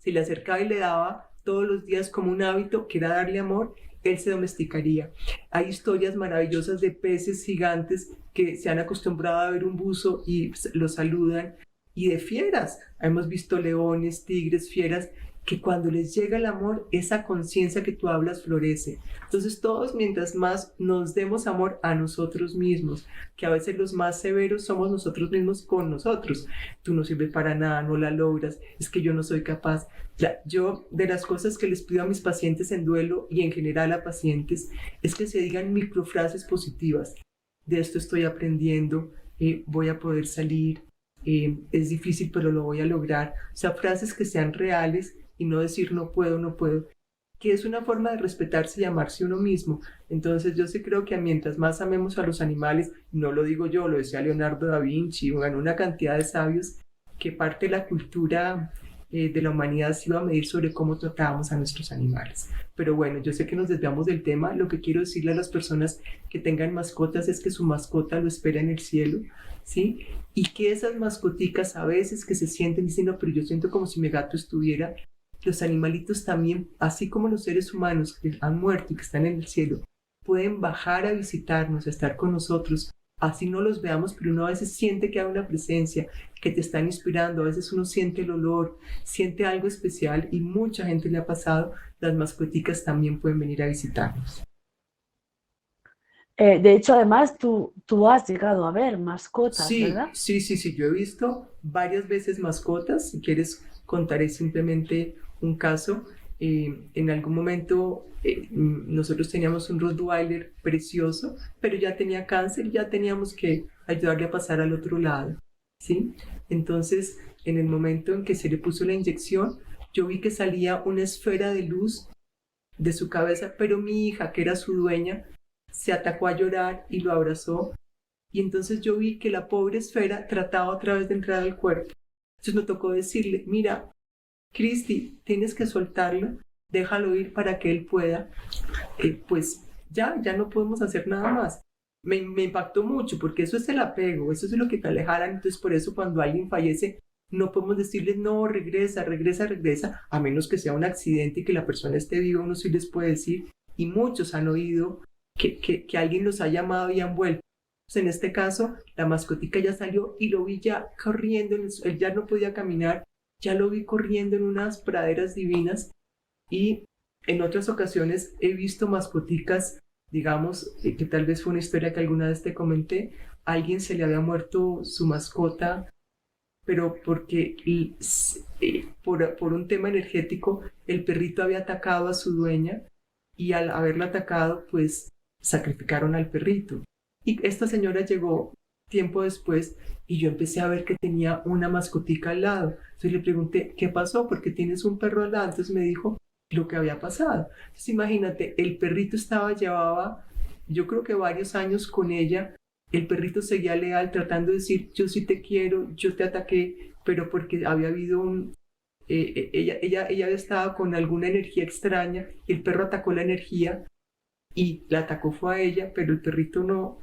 le acercaba y le daba todos los días como un hábito, que era darle amor, él se domesticaría. Hay historias maravillosas de peces gigantes que se han acostumbrado a ver un buzo y lo saludan, y de fieras. Hemos visto leones, tigres, fieras, que cuando les llega el amor, esa conciencia que tú hablas florece. Entonces todos, mientras más nos demos amor a nosotros mismos, que a veces los más severos somos nosotros mismos con nosotros. Tú no sirves para nada, no la logras, es que yo no soy capaz. Ya, yo de las cosas que les pido a mis pacientes en duelo y en general a pacientes es que se digan microfrases positivas. De esto estoy aprendiendo, voy a poder salir, es difícil pero lo voy a lograr. O sea, frases que sean reales y no decir no puedo, no puedo, que es una forma de respetarse y amarse uno mismo. Entonces yo sí creo que mientras más amemos a los animales, no lo digo yo, lo decía Leonardo da Vinci, bueno, una cantidad de sabios, que parte de la cultura de la humanidad se iba a medir sobre cómo tratábamos a nuestros animales. Pero bueno, yo sé que nos desviamos del tema. Lo que quiero decirle a las personas que tengan mascotas es que su mascota lo espera en el cielo, ¿sí? Y que esas mascoticas a veces que se sienten diciendo, pero yo siento como si mi gato estuviera, los animalitos también, así como los seres humanos que han muerto y que están en el cielo, pueden bajar a visitarnos, a estar con nosotros. Así no los veamos, pero uno a veces siente que hay una presencia, que te están inspirando, a veces uno siente el olor, siente algo especial y mucha gente le ha pasado, las mascoticas también pueden venir a visitarnos. De hecho, además, tú has llegado a ver mascotas, Sí, ¿verdad? sí, sí, sí, yo he visto varias veces mascotas, si quieres contaré simplemente un caso. En algún momento nosotros teníamos un Rottweiler precioso, pero ya tenía cáncer, ya teníamos que ayudarle a pasar al otro lado, ¿sí? Entonces, en el momento en que se le puso la inyección, yo vi que salía una esfera de luz de su cabeza, pero mi hija, que era su dueña, se atacó a llorar y lo abrazó y entonces yo vi que la pobre esfera trataba otra vez de entrar al cuerpo. Entonces me tocó decirle, mira, Cristi, tienes que soltarlo, déjalo ir para que él pueda. Pues ya no podemos hacer nada más. Me impactó mucho porque eso es el apego, eso es lo que te alejaran. Entonces por eso cuando alguien fallece, no podemos decirles, no, regresa, regresa, regresa, a menos que sea un accidente y que la persona esté viva, uno sí les puede decir. Y muchos han oído que alguien los ha llamado y han vuelto. Pues en este caso, la mascotica ya salió y lo vi ya corriendo, él ya no podía caminar, ya lo vi corriendo en unas praderas divinas y en otras ocasiones he visto mascoticas, digamos, que tal vez fue una historia que alguna vez te comenté, a alguien se le había muerto su mascota, pero porque por un tema energético el perrito había atacado a su dueña y al haberla atacado, pues sacrificaron al perrito. Y esta señora llegó tiempo después y yo empecé a ver que tenía una mascotica al lado. Entonces le pregunté, ¿qué pasó? ¿Por qué tienes un perro al lado? Entonces me dijo lo que había pasado. Entonces imagínate, el perrito llevaba, yo creo que varios años con ella. El perrito seguía leal, tratando de decir, yo sí te quiero, yo te ataqué, pero porque había habido ella había estado con alguna energía extraña, el perro atacó la energía y la atacó fue a ella, pero el perrito no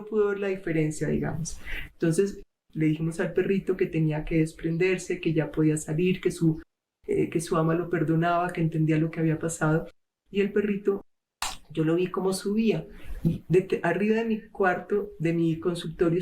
pudo ver la diferencia, digamos. Entonces le dijimos al perrito que tenía que desprenderse, que ya podía salir, que su ama lo perdonaba, que entendía lo que había pasado. Y el perrito, yo lo vi como subía. Y arriba de mi cuarto, de mi consultorio,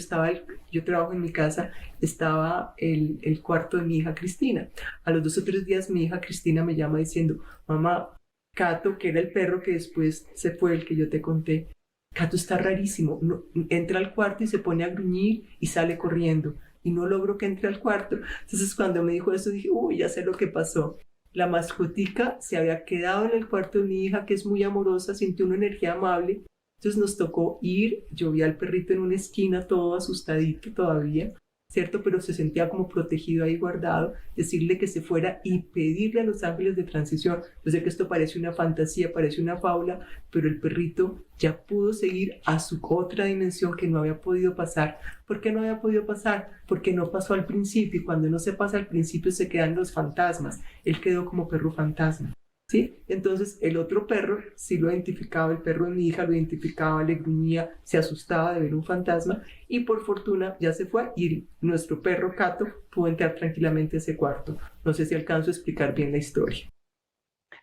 yo trabajo en mi casa, estaba el cuarto de mi hija Cristina. A los 2 o 3 días mi hija Cristina me llama diciendo, mamá, Cato, que era el perro que después se fue, el que yo te conté, Cato está rarísimo, entra al cuarto y se pone a gruñir y sale corriendo y no logro que entre al cuarto. Entonces cuando me dijo eso dije, uy, ya sé lo que pasó. La mascotica se había quedado en el cuarto de mi hija, que es muy amorosa, sintió una energía amable. Entonces nos tocó ir, yo vi al perrito en una esquina todo asustadito todavía, ¿cierto? Pero se sentía como protegido ahí guardado, decirle que se fuera y pedirle a los ángeles de transición. Yo sé que esto parece una fantasía, parece una fábula, pero el perrito ya pudo seguir a su otra dimensión que no había podido pasar. ¿Por qué no había podido pasar? Porque no pasó al principio y cuando no se pasa al principio se quedan los fantasmas. Él quedó como perro fantasma. ¿Sí? Entonces el otro perro sí lo identificaba, el perro de mi hija lo identificaba, le gruñía, se asustaba de ver un fantasma y por fortuna ya se fue y nuestro perro Cato pudo entrar tranquilamente a ese cuarto. No sé si alcanzo a explicar bien la historia.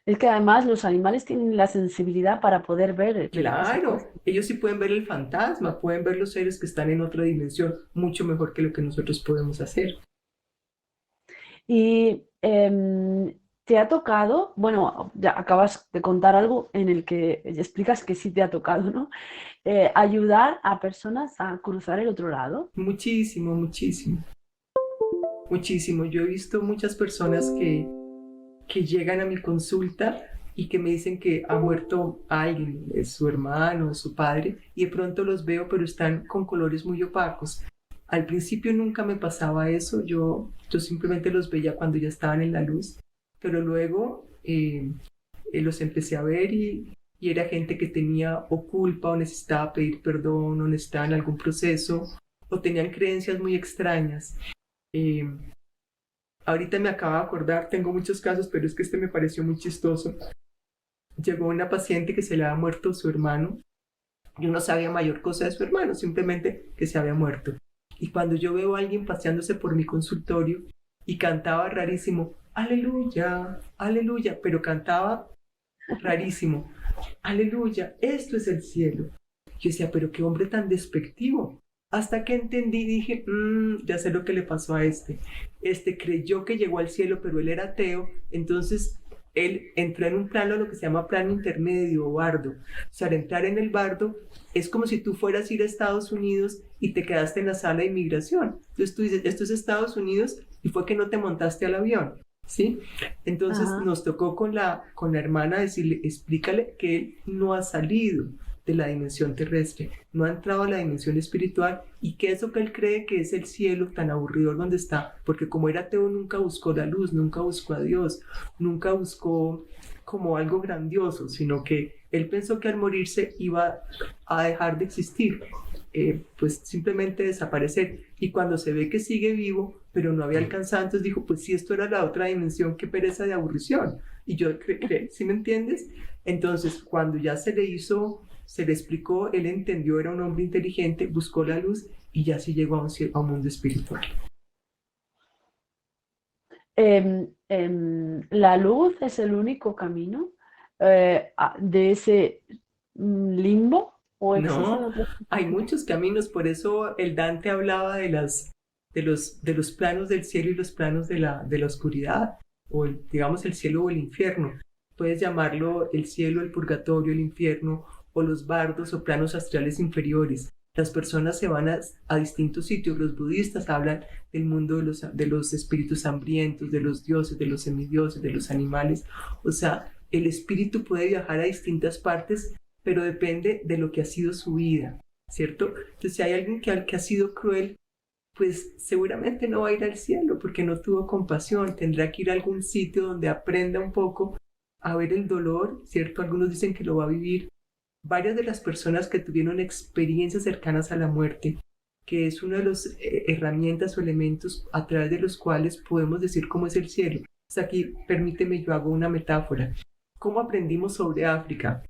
Es que además los animales tienen la sensibilidad para poder ver esas cosas. Claro, ellos sí pueden ver el fantasma, pueden ver los seres que están en otra dimensión mucho mejor que lo que nosotros podemos hacer. Y te ha tocado, bueno, ya acabas de contar algo en el que explicas que sí te ha tocado, ¿no? Ayudar a personas a cruzar el otro lado. Muchísimo, muchísimo, muchísimo. Yo he visto muchas personas que llegan a mi consulta y que me dicen que ha muerto alguien, es su hermano, su padre, y de pronto los veo, pero están con colores muy opacos. Al principio nunca me pasaba eso, yo simplemente los veía cuando ya estaban en la luz, pero luego los empecé a ver y era gente que tenía o culpa o necesitaba pedir perdón o necesitaba en algún proceso o tenían creencias muy extrañas. Eh, Ahorita me acabo de acordar, tengo muchos casos, pero es que este me pareció muy chistoso. Llegó una paciente que se le había muerto su hermano. Yo no sabía mayor cosa de su hermano, simplemente que se había muerto. Y cuando yo veo a alguien paseándose por mi consultorio y cantaba rarísimo, aleluya, aleluya, pero cantaba rarísimo, aleluya, esto es el cielo. Yo decía, pero qué hombre tan despectivo. Hasta que entendí, dije, ya sé lo que le pasó a este. Este creyó que llegó al cielo, pero él era ateo, entonces él entró en un plano, lo que se llama plano intermedio o bardo. O sea, al entrar en el bardo, es como si tú fueras a ir a Estados Unidos y te quedaste en la sala de inmigración. Entonces tú dices, esto es Estados Unidos y fue que no te montaste al avión, ¿sí? Entonces Ajá. nos tocó con la hermana decirle, explícale que él no ha salido de la dimensión terrestre, no ha entrado a la dimensión espiritual y que eso que él cree que es el cielo tan aburrido donde está, porque como era ateo nunca buscó la luz, nunca buscó a Dios, nunca buscó como algo grandioso, sino que él pensó que al morirse iba a dejar de existir, pues simplemente desaparecer. Y cuando se ve que sigue vivo, pero no había alcanzado, entonces dijo, pues si esto era la otra dimensión, qué pereza de aburrición. Y yo, ¿sí me entiendes? Entonces, cuando ya se le hizo, se le explicó, él entendió, era un hombre inteligente, buscó la luz y ya sí llegó a un mundo espiritual. La luz es el único camino de ese limbo o existen No, otros hay caminos. muchos caminos, por eso el Dante hablaba de los planos del cielo y los planos de la oscuridad, o digamos el cielo o el infierno. Puedes llamarlo el cielo, el purgatorio, el infierno, o los bardos o planos astrales inferiores. Las personas se van a distintos sitios. Los budistas hablan del mundo de los espíritus hambrientos, de los dioses, de los semidioses, de los animales. O sea, el espíritu puede viajar a distintas partes, pero depende de lo que ha sido su vida, ¿cierto? Entonces, si hay alguien que ha sido cruel, pues seguramente no va a ir al cielo porque no tuvo compasión, tendrá que ir a algún sitio donde aprenda un poco a ver el dolor, ¿cierto? Algunos dicen que lo va a vivir. Varias de las personas que tuvieron experiencias cercanas a la muerte, que es una de las herramientas o elementos a través de los cuales podemos decir cómo es el cielo. Pues aquí, permíteme, yo hago una metáfora. ¿Cómo aprendimos sobre África?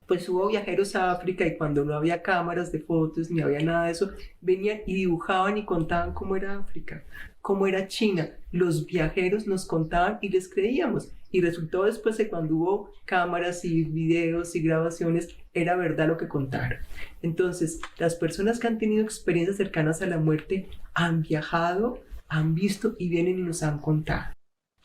Pues hubo viajeros a África y cuando no había cámaras de fotos ni había nada de eso, venían y dibujaban y contaban cómo era África, cómo era China. Los viajeros nos contaban y les creíamos. Y resultó después que cuando hubo cámaras y videos y grabaciones, era verdad lo que contaron. Entonces, las personas que han tenido experiencias cercanas a la muerte han viajado, han visto y vienen y nos han contado.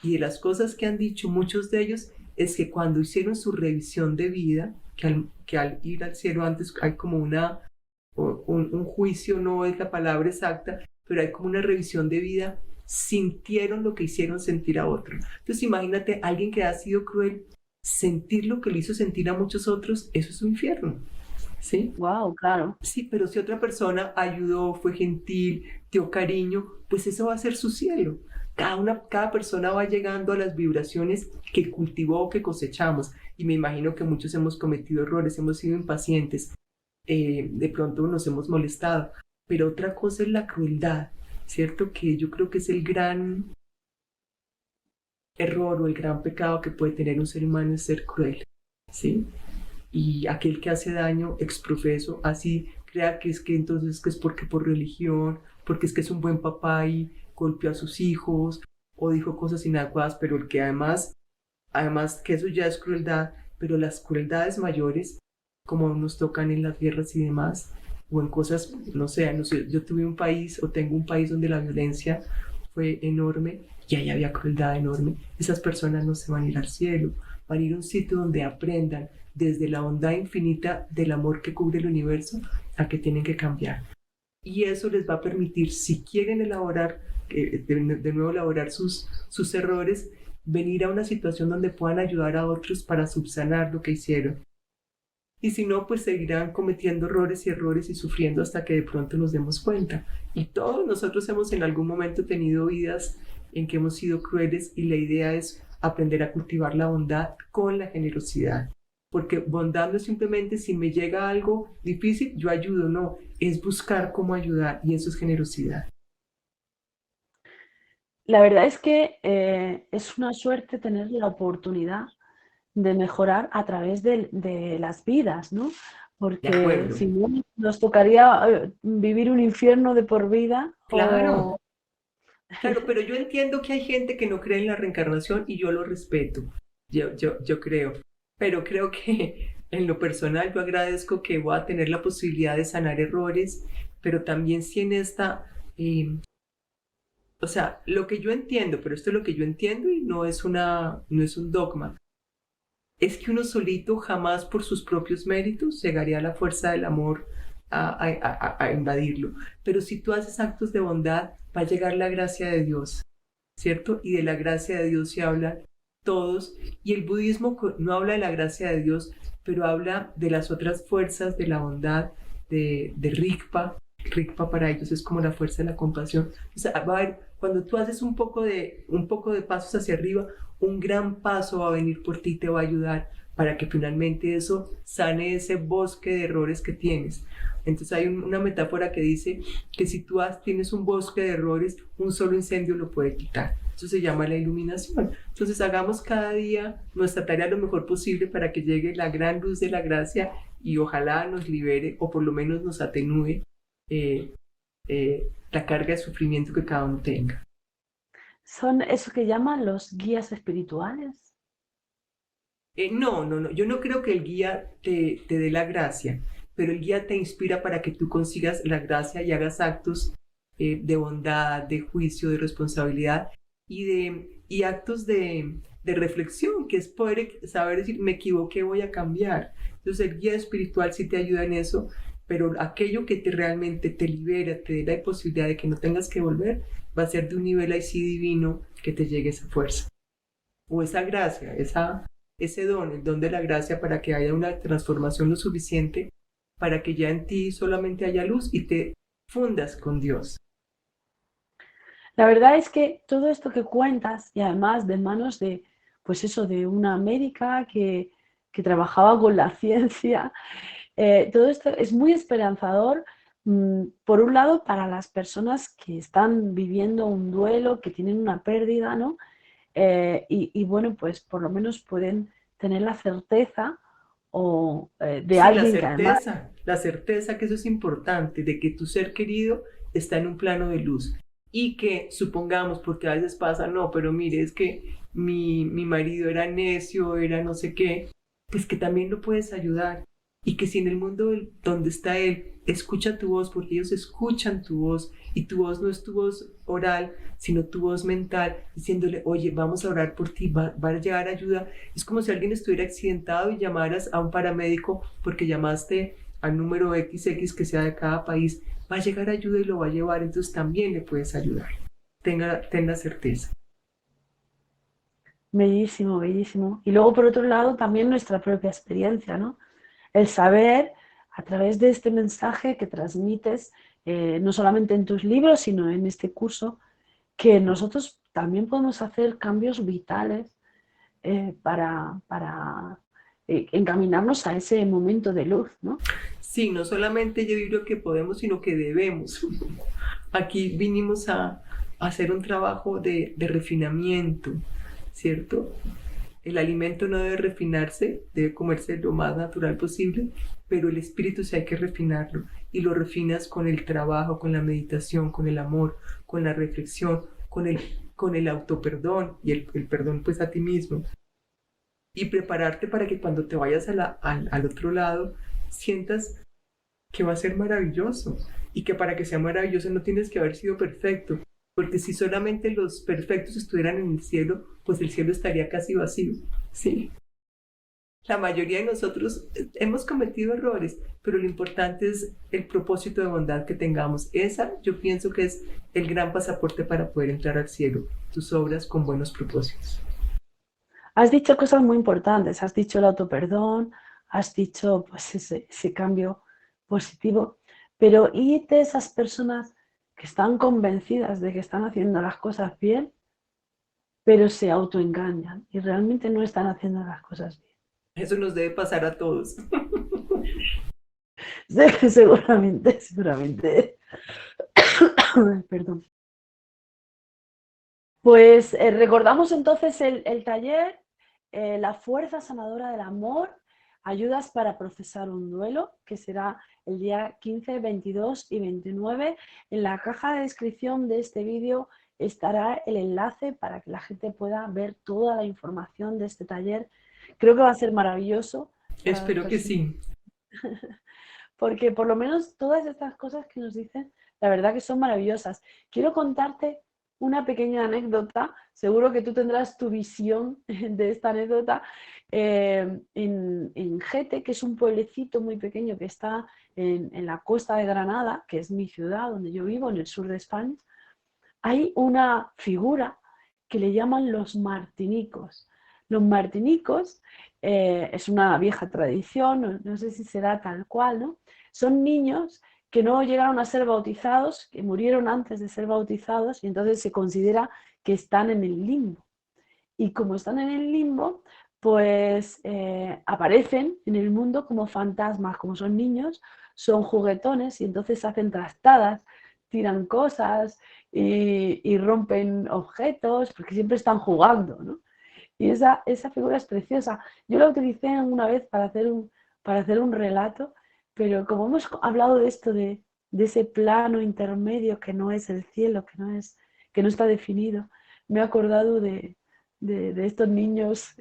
Y de las cosas que han dicho muchos de ellos es que cuando hicieron su revisión de vida, que al ir al cielo antes hay como un juicio, no es la palabra exacta, pero hay como una revisión de vida, sintieron lo que hicieron sentir a otro. Entonces imagínate, alguien que ha sido cruel, sentir lo que le hizo sentir a muchos otros, eso es un infierno, ¿sí? Wow, claro. Sí, pero si otra persona ayudó, fue gentil, dio cariño, pues eso va a ser su cielo. Cada persona va llegando a las vibraciones que cultivó o que cosechamos. Y me imagino que muchos hemos cometido errores, hemos sido impacientes, de pronto nos hemos molestado. Pero otra cosa es la crueldad, ¿cierto? Que yo creo que es el gran error o el gran pecado que puede tener un ser humano, es ser cruel, ¿sí? Y aquel que hace daño exprofeso, así crea que es que entonces que es porque por religión, porque es que es un buen papá y golpeó a sus hijos o dijo cosas inadecuadas, pero el que además que eso ya es crueldad, pero las crueldades mayores, como nos tocan en las guerras y demás, o en cosas, no sé, yo tuve un país o tengo un país donde la violencia fue enorme y ahí había crueldad enorme, esas personas no se van a ir al cielo, van a ir a un sitio donde aprendan desde la bondad infinita del amor que cubre el universo a que tienen que cambiar. Y eso les va a permitir, si quieren elaborar, de nuevo elaborar sus errores, venir a una situación donde puedan ayudar a otros para subsanar lo que hicieron. Y si no, pues seguirán cometiendo errores y sufriendo hasta que de pronto nos demos cuenta. Y todos nosotros hemos en algún momento tenido vidas en que hemos sido crueles y la idea es aprender a cultivar la bondad con la generosidad. Porque bondad no es simplemente si me llega algo difícil, yo ayudo, no, es buscar cómo ayudar y eso es generosidad. La verdad es que es una suerte tener la oportunidad de mejorar a través de las vidas, ¿no? De Porque acuerdo. si no, nos tocaría vivir un infierno de por vida Claro, o... claro, pero yo entiendo que hay gente que no cree en la reencarnación y yo lo respeto, yo creo, pero creo que en lo personal yo agradezco que voy a tener la posibilidad de sanar errores, pero también si en esta, eh, o sea, lo que yo entiendo, pero esto es lo que yo entiendo y no es un dogma, es que uno solito jamás por sus propios méritos llegaría a la fuerza del amor a invadirlo, pero si tú haces actos de bondad, va a llegar la gracia de Dios, ¿cierto? Y de la gracia de Dios se habla todos, y el budismo no habla de la gracia de Dios, pero habla de las otras fuerzas de la bondad, de Rigpa. Rigpa para ellos es como la fuerza de la compasión. O sea, va a haber, cuando tú haces un poco de pasos hacia arriba, un gran paso va a venir por ti y te va a ayudar para que finalmente eso sane ese bosque de errores que tienes. Entonces hay una metáfora que dice que si tú tienes un bosque de errores, un solo incendio lo puede quitar. Eso se llama la iluminación. Entonces hagamos cada día nuestra tarea lo mejor posible para que llegue la gran luz de la gracia y ojalá nos libere o por lo menos nos atenúe la carga de sufrimiento que cada uno tenga. Son eso que llaman los guías espirituales. No, yo no creo que el guía te dé la gracia, pero el guía te inspira para que tú consigas la gracia y hagas actos de bondad, de juicio, de responsabilidad y actos de reflexión, que es poder saber decir, me equivoqué, voy a cambiar. Entonces el guía espiritual sí te ayuda en eso, pero aquello que realmente te libera, te dé la posibilidad de que no tengas que volver, va a ser de un nivel así divino que te llegue esa fuerza o esa gracia, ese don, el don de la gracia para que haya una transformación lo suficiente para que ya en ti solamente haya luz y te fundas con Dios. La verdad es que todo esto que cuentas, y además de manos de, pues eso, de una médica que trabajaba con la ciencia, todo esto es muy esperanzador, por un lado, para las personas que están viviendo un duelo, que tienen una pérdida, ¿no? Y bueno, pues por lo menos pueden tener la certeza de Sí, alguien que además... la certeza que eso es importante, de que tu ser querido está en un plano de luz y que supongamos, porque a veces pasa, no, pero mire, es que mi marido era necio, era no sé qué, pues que también lo puedes ayudar y que si en el mundo donde está él escucha tu voz, porque ellos escuchan tu voz y tu voz no es tu voz oral, sino tu voz mental, diciéndole, oye, vamos a orar por ti, va a llegar ayuda. Es como si alguien estuviera accidentado y llamaras a un paramédico porque llamaste al número XX que sea de cada país, va a llegar ayuda y lo va a llevar, entonces también le puedes ayudar. Ten la certeza. Bellísimo, bellísimo. Y luego, por otro lado, también nuestra propia experiencia, ¿no? El saber, a través de este mensaje que transmites, no solamente en tus libros, sino en este curso, que nosotros también podemos hacer cambios vitales para encaminarnos a ese momento de luz, ¿no? Sí, no solamente yo digo que podemos, sino que debemos. Aquí vinimos a hacer un trabajo de refinamiento, ¿cierto? El alimento no debe refinarse, debe comerse lo más natural posible, pero el espíritu sí hay que refinarlo. Y lo refinas con el trabajo, con la meditación, con el amor, con la reflexión, con el autoperdón y el perdón pues a ti mismo. Y prepararte para que cuando te vayas al otro lado sientas que va a ser maravilloso y que para que sea maravilloso no tienes que haber sido perfecto, porque si solamente los perfectos estuvieran en el cielo, pues el cielo estaría casi vacío, ¿sí? La mayoría de nosotros hemos cometido errores, pero lo importante es el propósito de bondad que tengamos. Esa yo pienso que es el gran pasaporte para poder entrar al cielo, tus obras con buenos propósitos. Has dicho cosas muy importantes, has dicho el autoperdón, has dicho pues ese cambio positivo, pero ¿y de esas personas que están convencidas de que están haciendo las cosas bien? pero se autoengañan y realmente no están haciendo las cosas bien. Eso nos debe pasar a todos. Seguramente, seguramente. Perdón. Pues recordamos entonces el taller, la fuerza sanadora del amor, ayudas para procesar un duelo, que será el día 15, 22 y 29. En la caja de descripción de este vídeo estará el enlace para que la gente pueda ver toda la información de este taller. Creo que va a ser maravilloso para las Espero que personas, sí. porque por lo menos todas estas cosas que nos dicen, la verdad que son maravillosas. Quiero contarte una pequeña anécdota, seguro que tú tendrás tu visión de esta anécdota. En Gete, que es un pueblecito muy pequeño que está en la costa de Granada, que es mi ciudad donde yo vivo, en el sur de España, hay una figura que le llaman los martinicos. Los martinicos es una vieja tradición, no sé si será tal cual, ¿no? Son niños que no llegaron a ser bautizados, que murieron antes de ser bautizados y entonces se considera que están en el limbo. Y como están en el limbo, pues aparecen en el mundo como fantasmas, como son niños, son juguetones y entonces hacen trastadas, tiran cosas y rompen objetos, porque siempre están jugando, ¿no? Y esa figura es preciosa. Yo la utilicé una vez para hacer un relato, pero como hemos hablado de esto, de ese plano intermedio que no es el cielo, que no está definido, me he acordado de estos niños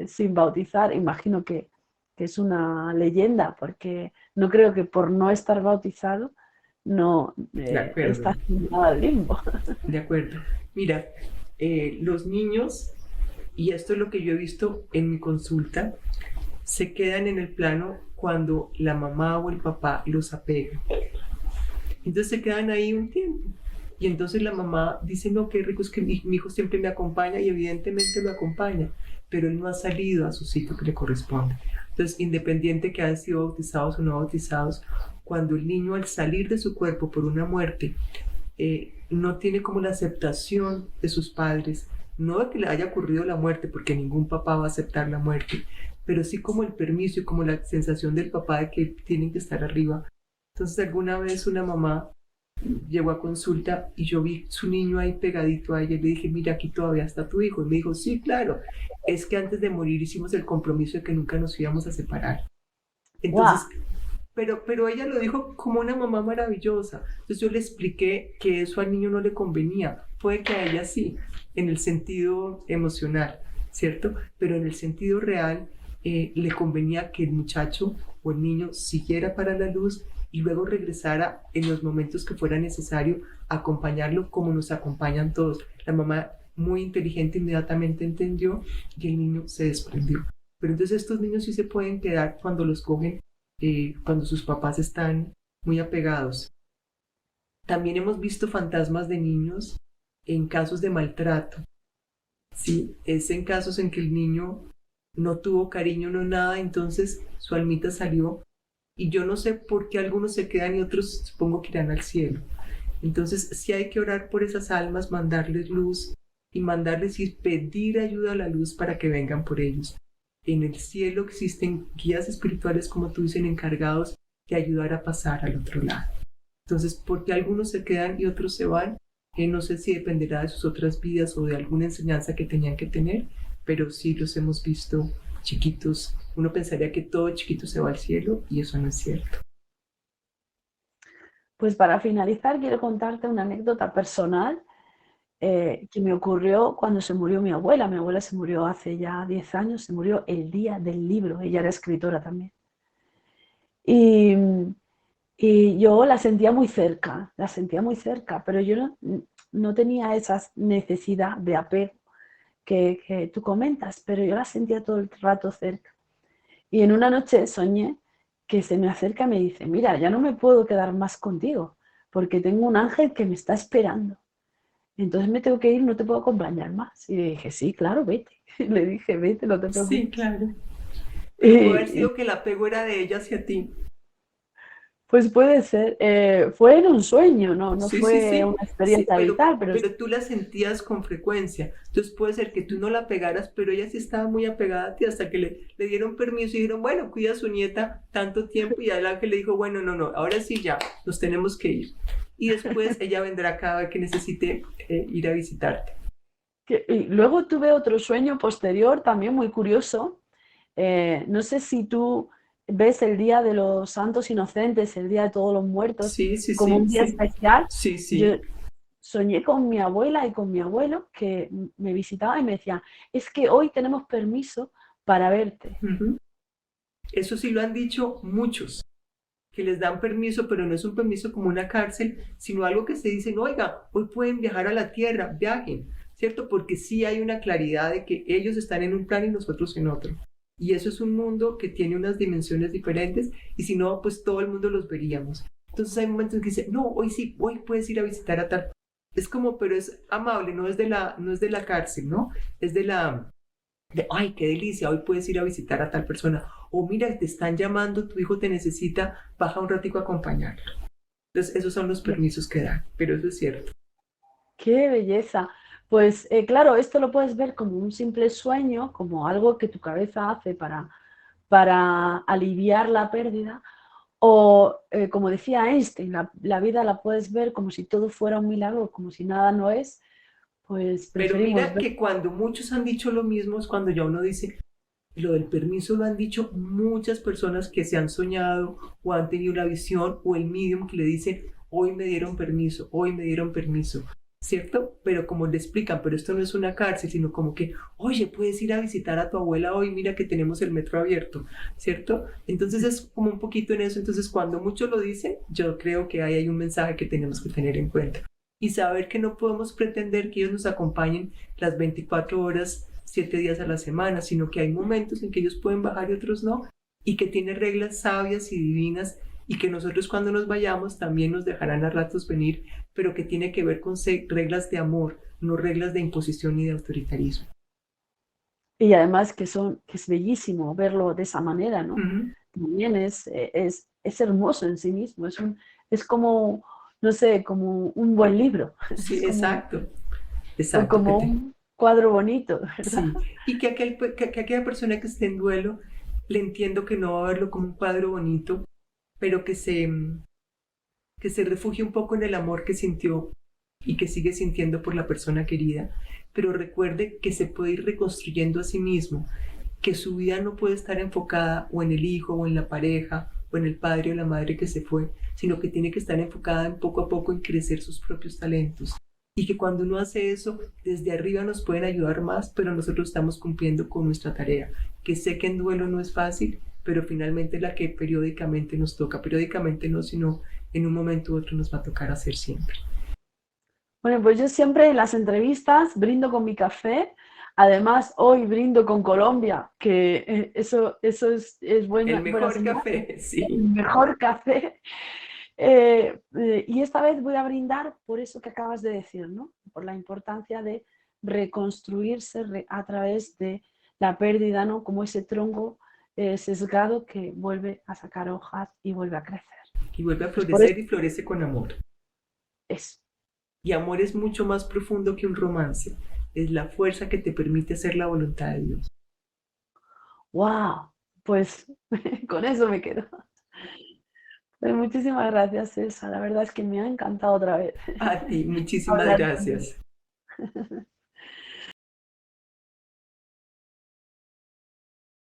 sin bautizar. Imagino que es una leyenda, porque no creo que por no estar bautizado no De acuerdo, está sin nada al limbo. de acuerdo. Mira, los niños, y esto es lo que yo he visto en mi consulta, se quedan en el plano cuando la mamá o el papá los apega. Entonces se quedan ahí un tiempo. Y entonces la mamá dice, no, qué rico es que mi hijo siempre me acompaña y evidentemente lo acompaña, pero él no ha salido a su sitio que le corresponde. Entonces, independiente que hayan sido bautizados o no bautizados, cuando el niño al salir de su cuerpo por una muerte no tiene como la aceptación de sus padres, no de que le haya ocurrido la muerte, porque ningún papá va a aceptar la muerte, pero sí como el permiso y como la sensación del papá de que tienen que estar arriba. Entonces alguna vez una mamá llegó a consulta y yo vi su niño ahí pegadito a ella y le dije, mira, aquí todavía está tu hijo. Y me dijo, sí, claro, es que antes de morir hicimos el compromiso de que nunca nos íbamos a separar. ¡Guau! Entonces, pero ella lo dijo como una mamá maravillosa. Entonces yo le expliqué que eso al niño no le convenía. Puede que a ella sí, en el sentido emocional, ¿cierto? Pero en el sentido real le convenía que el muchacho o el niño siguiera para la luz y luego regresara en los momentos que fuera necesario acompañarlo como nos acompañan todos. La mamá muy inteligente inmediatamente entendió y el niño se desprendió. Pero entonces estos niños sí se pueden quedar cuando los cogen cuando sus papás están muy apegados. También hemos visto fantasmas de niños en casos de maltrato. Sí, es en casos en que el niño no tuvo cariño, no nada, entonces su almita salió y yo no sé por qué algunos se quedan y otros supongo que irán al cielo. Entonces sí hay que orar por esas almas, mandarles luz y mandarles y pedir ayuda a la luz para que vengan por ellos. En el cielo existen guías espirituales, como tú dicen, encargados de ayudar a pasar al otro lado. Entonces, ¿por qué algunos se quedan y otros se van? No sé si dependerá de sus otras vidas o de alguna enseñanza que tenían que tener, pero sí los hemos visto chiquitos. Uno pensaría que todo chiquito se va al cielo y eso no es cierto. Pues para finalizar, quiero contarte una anécdota personal que me ocurrió cuando se murió mi abuela. Mi abuela se murió hace ya 10 años, se murió el día del libro, ella era escritora también. Y, y yo la sentía muy cerca, pero yo no tenía esa necesidad de apego que tú comentas, pero yo la sentía todo el rato cerca. Y en una noche soñé que se me acerca y me dice, mira, ya no me puedo quedar más contigo, porque tengo un ángel que me está esperando. Entonces me tengo que ir, no te puedo acompañar más. Y le dije, sí, claro, vete. Le dije, vete, no te Sí, preocupes. claro. Pero puede haber Y, sido que el apego era de ella hacia ti. Pues puede ser. Fue en un sueño, ¿no? No Sí, sí, fue sí, una sí, experiencia vital, pero pero tú la sentías con frecuencia. Entonces puede ser que tú no la pegaras, pero ella sí estaba muy apegada a ti hasta que le dieron permiso y dijeron, bueno, cuida a su nieta tanto tiempo y el ángel le dijo, bueno, no, no, ahora sí ya, nos tenemos que ir. Y después ella vendrá cada vez que necesite ir a visitarte. y luego tuve otro sueño posterior, también muy curioso. No sé si tú ves el Día de los Santos Inocentes, el Día de todos los muertos, Sí, sí, como sí, un día sí, especial. sí, Yo sí. soñé con mi abuela y con mi abuelo que me visitaban y me decían, es que hoy tenemos permiso para verte. Ujú. Eso sí lo han dicho muchos, que les dan permiso, pero no es un permiso como una cárcel, sino algo que se dicen, oiga, hoy pueden viajar a la tierra, viajen, ¿cierto? Porque sí hay una claridad de que ellos están en un plan y nosotros en otro. Y eso es un mundo que tiene unas dimensiones diferentes y si no, pues todo el mundo los veríamos. Entonces hay momentos en que dicen, no, hoy sí, hoy puedes ir a visitar a tal. Es como, pero es amable, no es de la cárcel, ¿no? Es ay, qué delicia, hoy puedes ir a visitar a tal persona. O mira, te están llamando, tu hijo te necesita, baja un ratico a acompañarlo. Entonces, esos son los permisos que dan, pero eso es cierto. ¡Qué belleza! Pues claro, esto lo puedes ver como un simple sueño, como algo que tu cabeza hace para aliviar la pérdida. O, como decía Einstein, la vida la puedes ver como si todo fuera un milagro, como si nada no es, pues Pero preferimos mira ver. que cuando muchos han dicho lo mismo es cuando ya uno dice, lo del permiso lo han dicho muchas personas que se han soñado o han tenido la visión o el medium que le dicen, hoy me dieron permiso, hoy me dieron permiso, ¿cierto? Pero como le explican, pero esto no es una cárcel, sino como que, oye, puedes ir a visitar a tu abuela hoy, mira que tenemos el metro abierto, ¿cierto? Entonces es como un poquito en eso, entonces cuando muchos lo dicen, yo creo que ahí hay un mensaje que tenemos que tener en cuenta. Y saber que no podemos pretender que ellos nos acompañen las 24 horas 7 días a la semana, sino que hay momentos en que ellos pueden bajar y otros no, y que tiene reglas sabias y divinas, y que nosotros cuando nos vayamos también nos dejarán a ratos venir, pero que tiene que ver con reglas de amor, no reglas de imposición ni de autoritarismo. Y además que es bellísimo verlo de esa manera, ¿no? Ujú. También es hermoso en sí mismo, es como, no sé, como un buen libro, Sí, es como, exacto, o exacto, como un cuadro bonito, ¿verdad? sí, y que, que aquella persona que esté en duelo, le entiendo que no va a verlo como un cuadro bonito, pero que se refugie un poco en el amor que sintió y que sigue sintiendo por la persona querida, pero recuerde que se puede ir reconstruyendo a sí mismo, que su vida no puede estar enfocada o en el hijo o en la pareja o en el padre o la madre que se fue, sino que tiene que estar enfocada en poco a poco en crecer sus propios talentos. Y que cuando uno hace eso, desde arriba nos pueden ayudar más, pero nosotros estamos cumpliendo con nuestra tarea, que sé que en duelo no es fácil, pero finalmente la que periódicamente nos toca, periódicamente no, sino en un momento u otro nos va a tocar hacer siempre. Bueno, pues yo siempre en las entrevistas brindo con mi café. Además, hoy brindo con Colombia, que eso es El buena mejor señal, café, el sí. mejor café. Y esta vez voy a brindar por eso que acabas de decir, ¿no? Por la importancia de reconstruirse a través de la pérdida, ¿no? Como ese tronco sesgado que vuelve a sacar hojas y vuelve a crecer. Y vuelve a Pues por eso florecer y florece con amor. es. Y amor es mucho más profundo que un romance. Es la fuerza que te permite hacer la voluntad de Dios. ¡Wow! Pues con eso me quedo. Pues muchísimas gracias, César. La verdad es que me ha encantado otra vez A ti, muchísimas hablar contigo. gracias.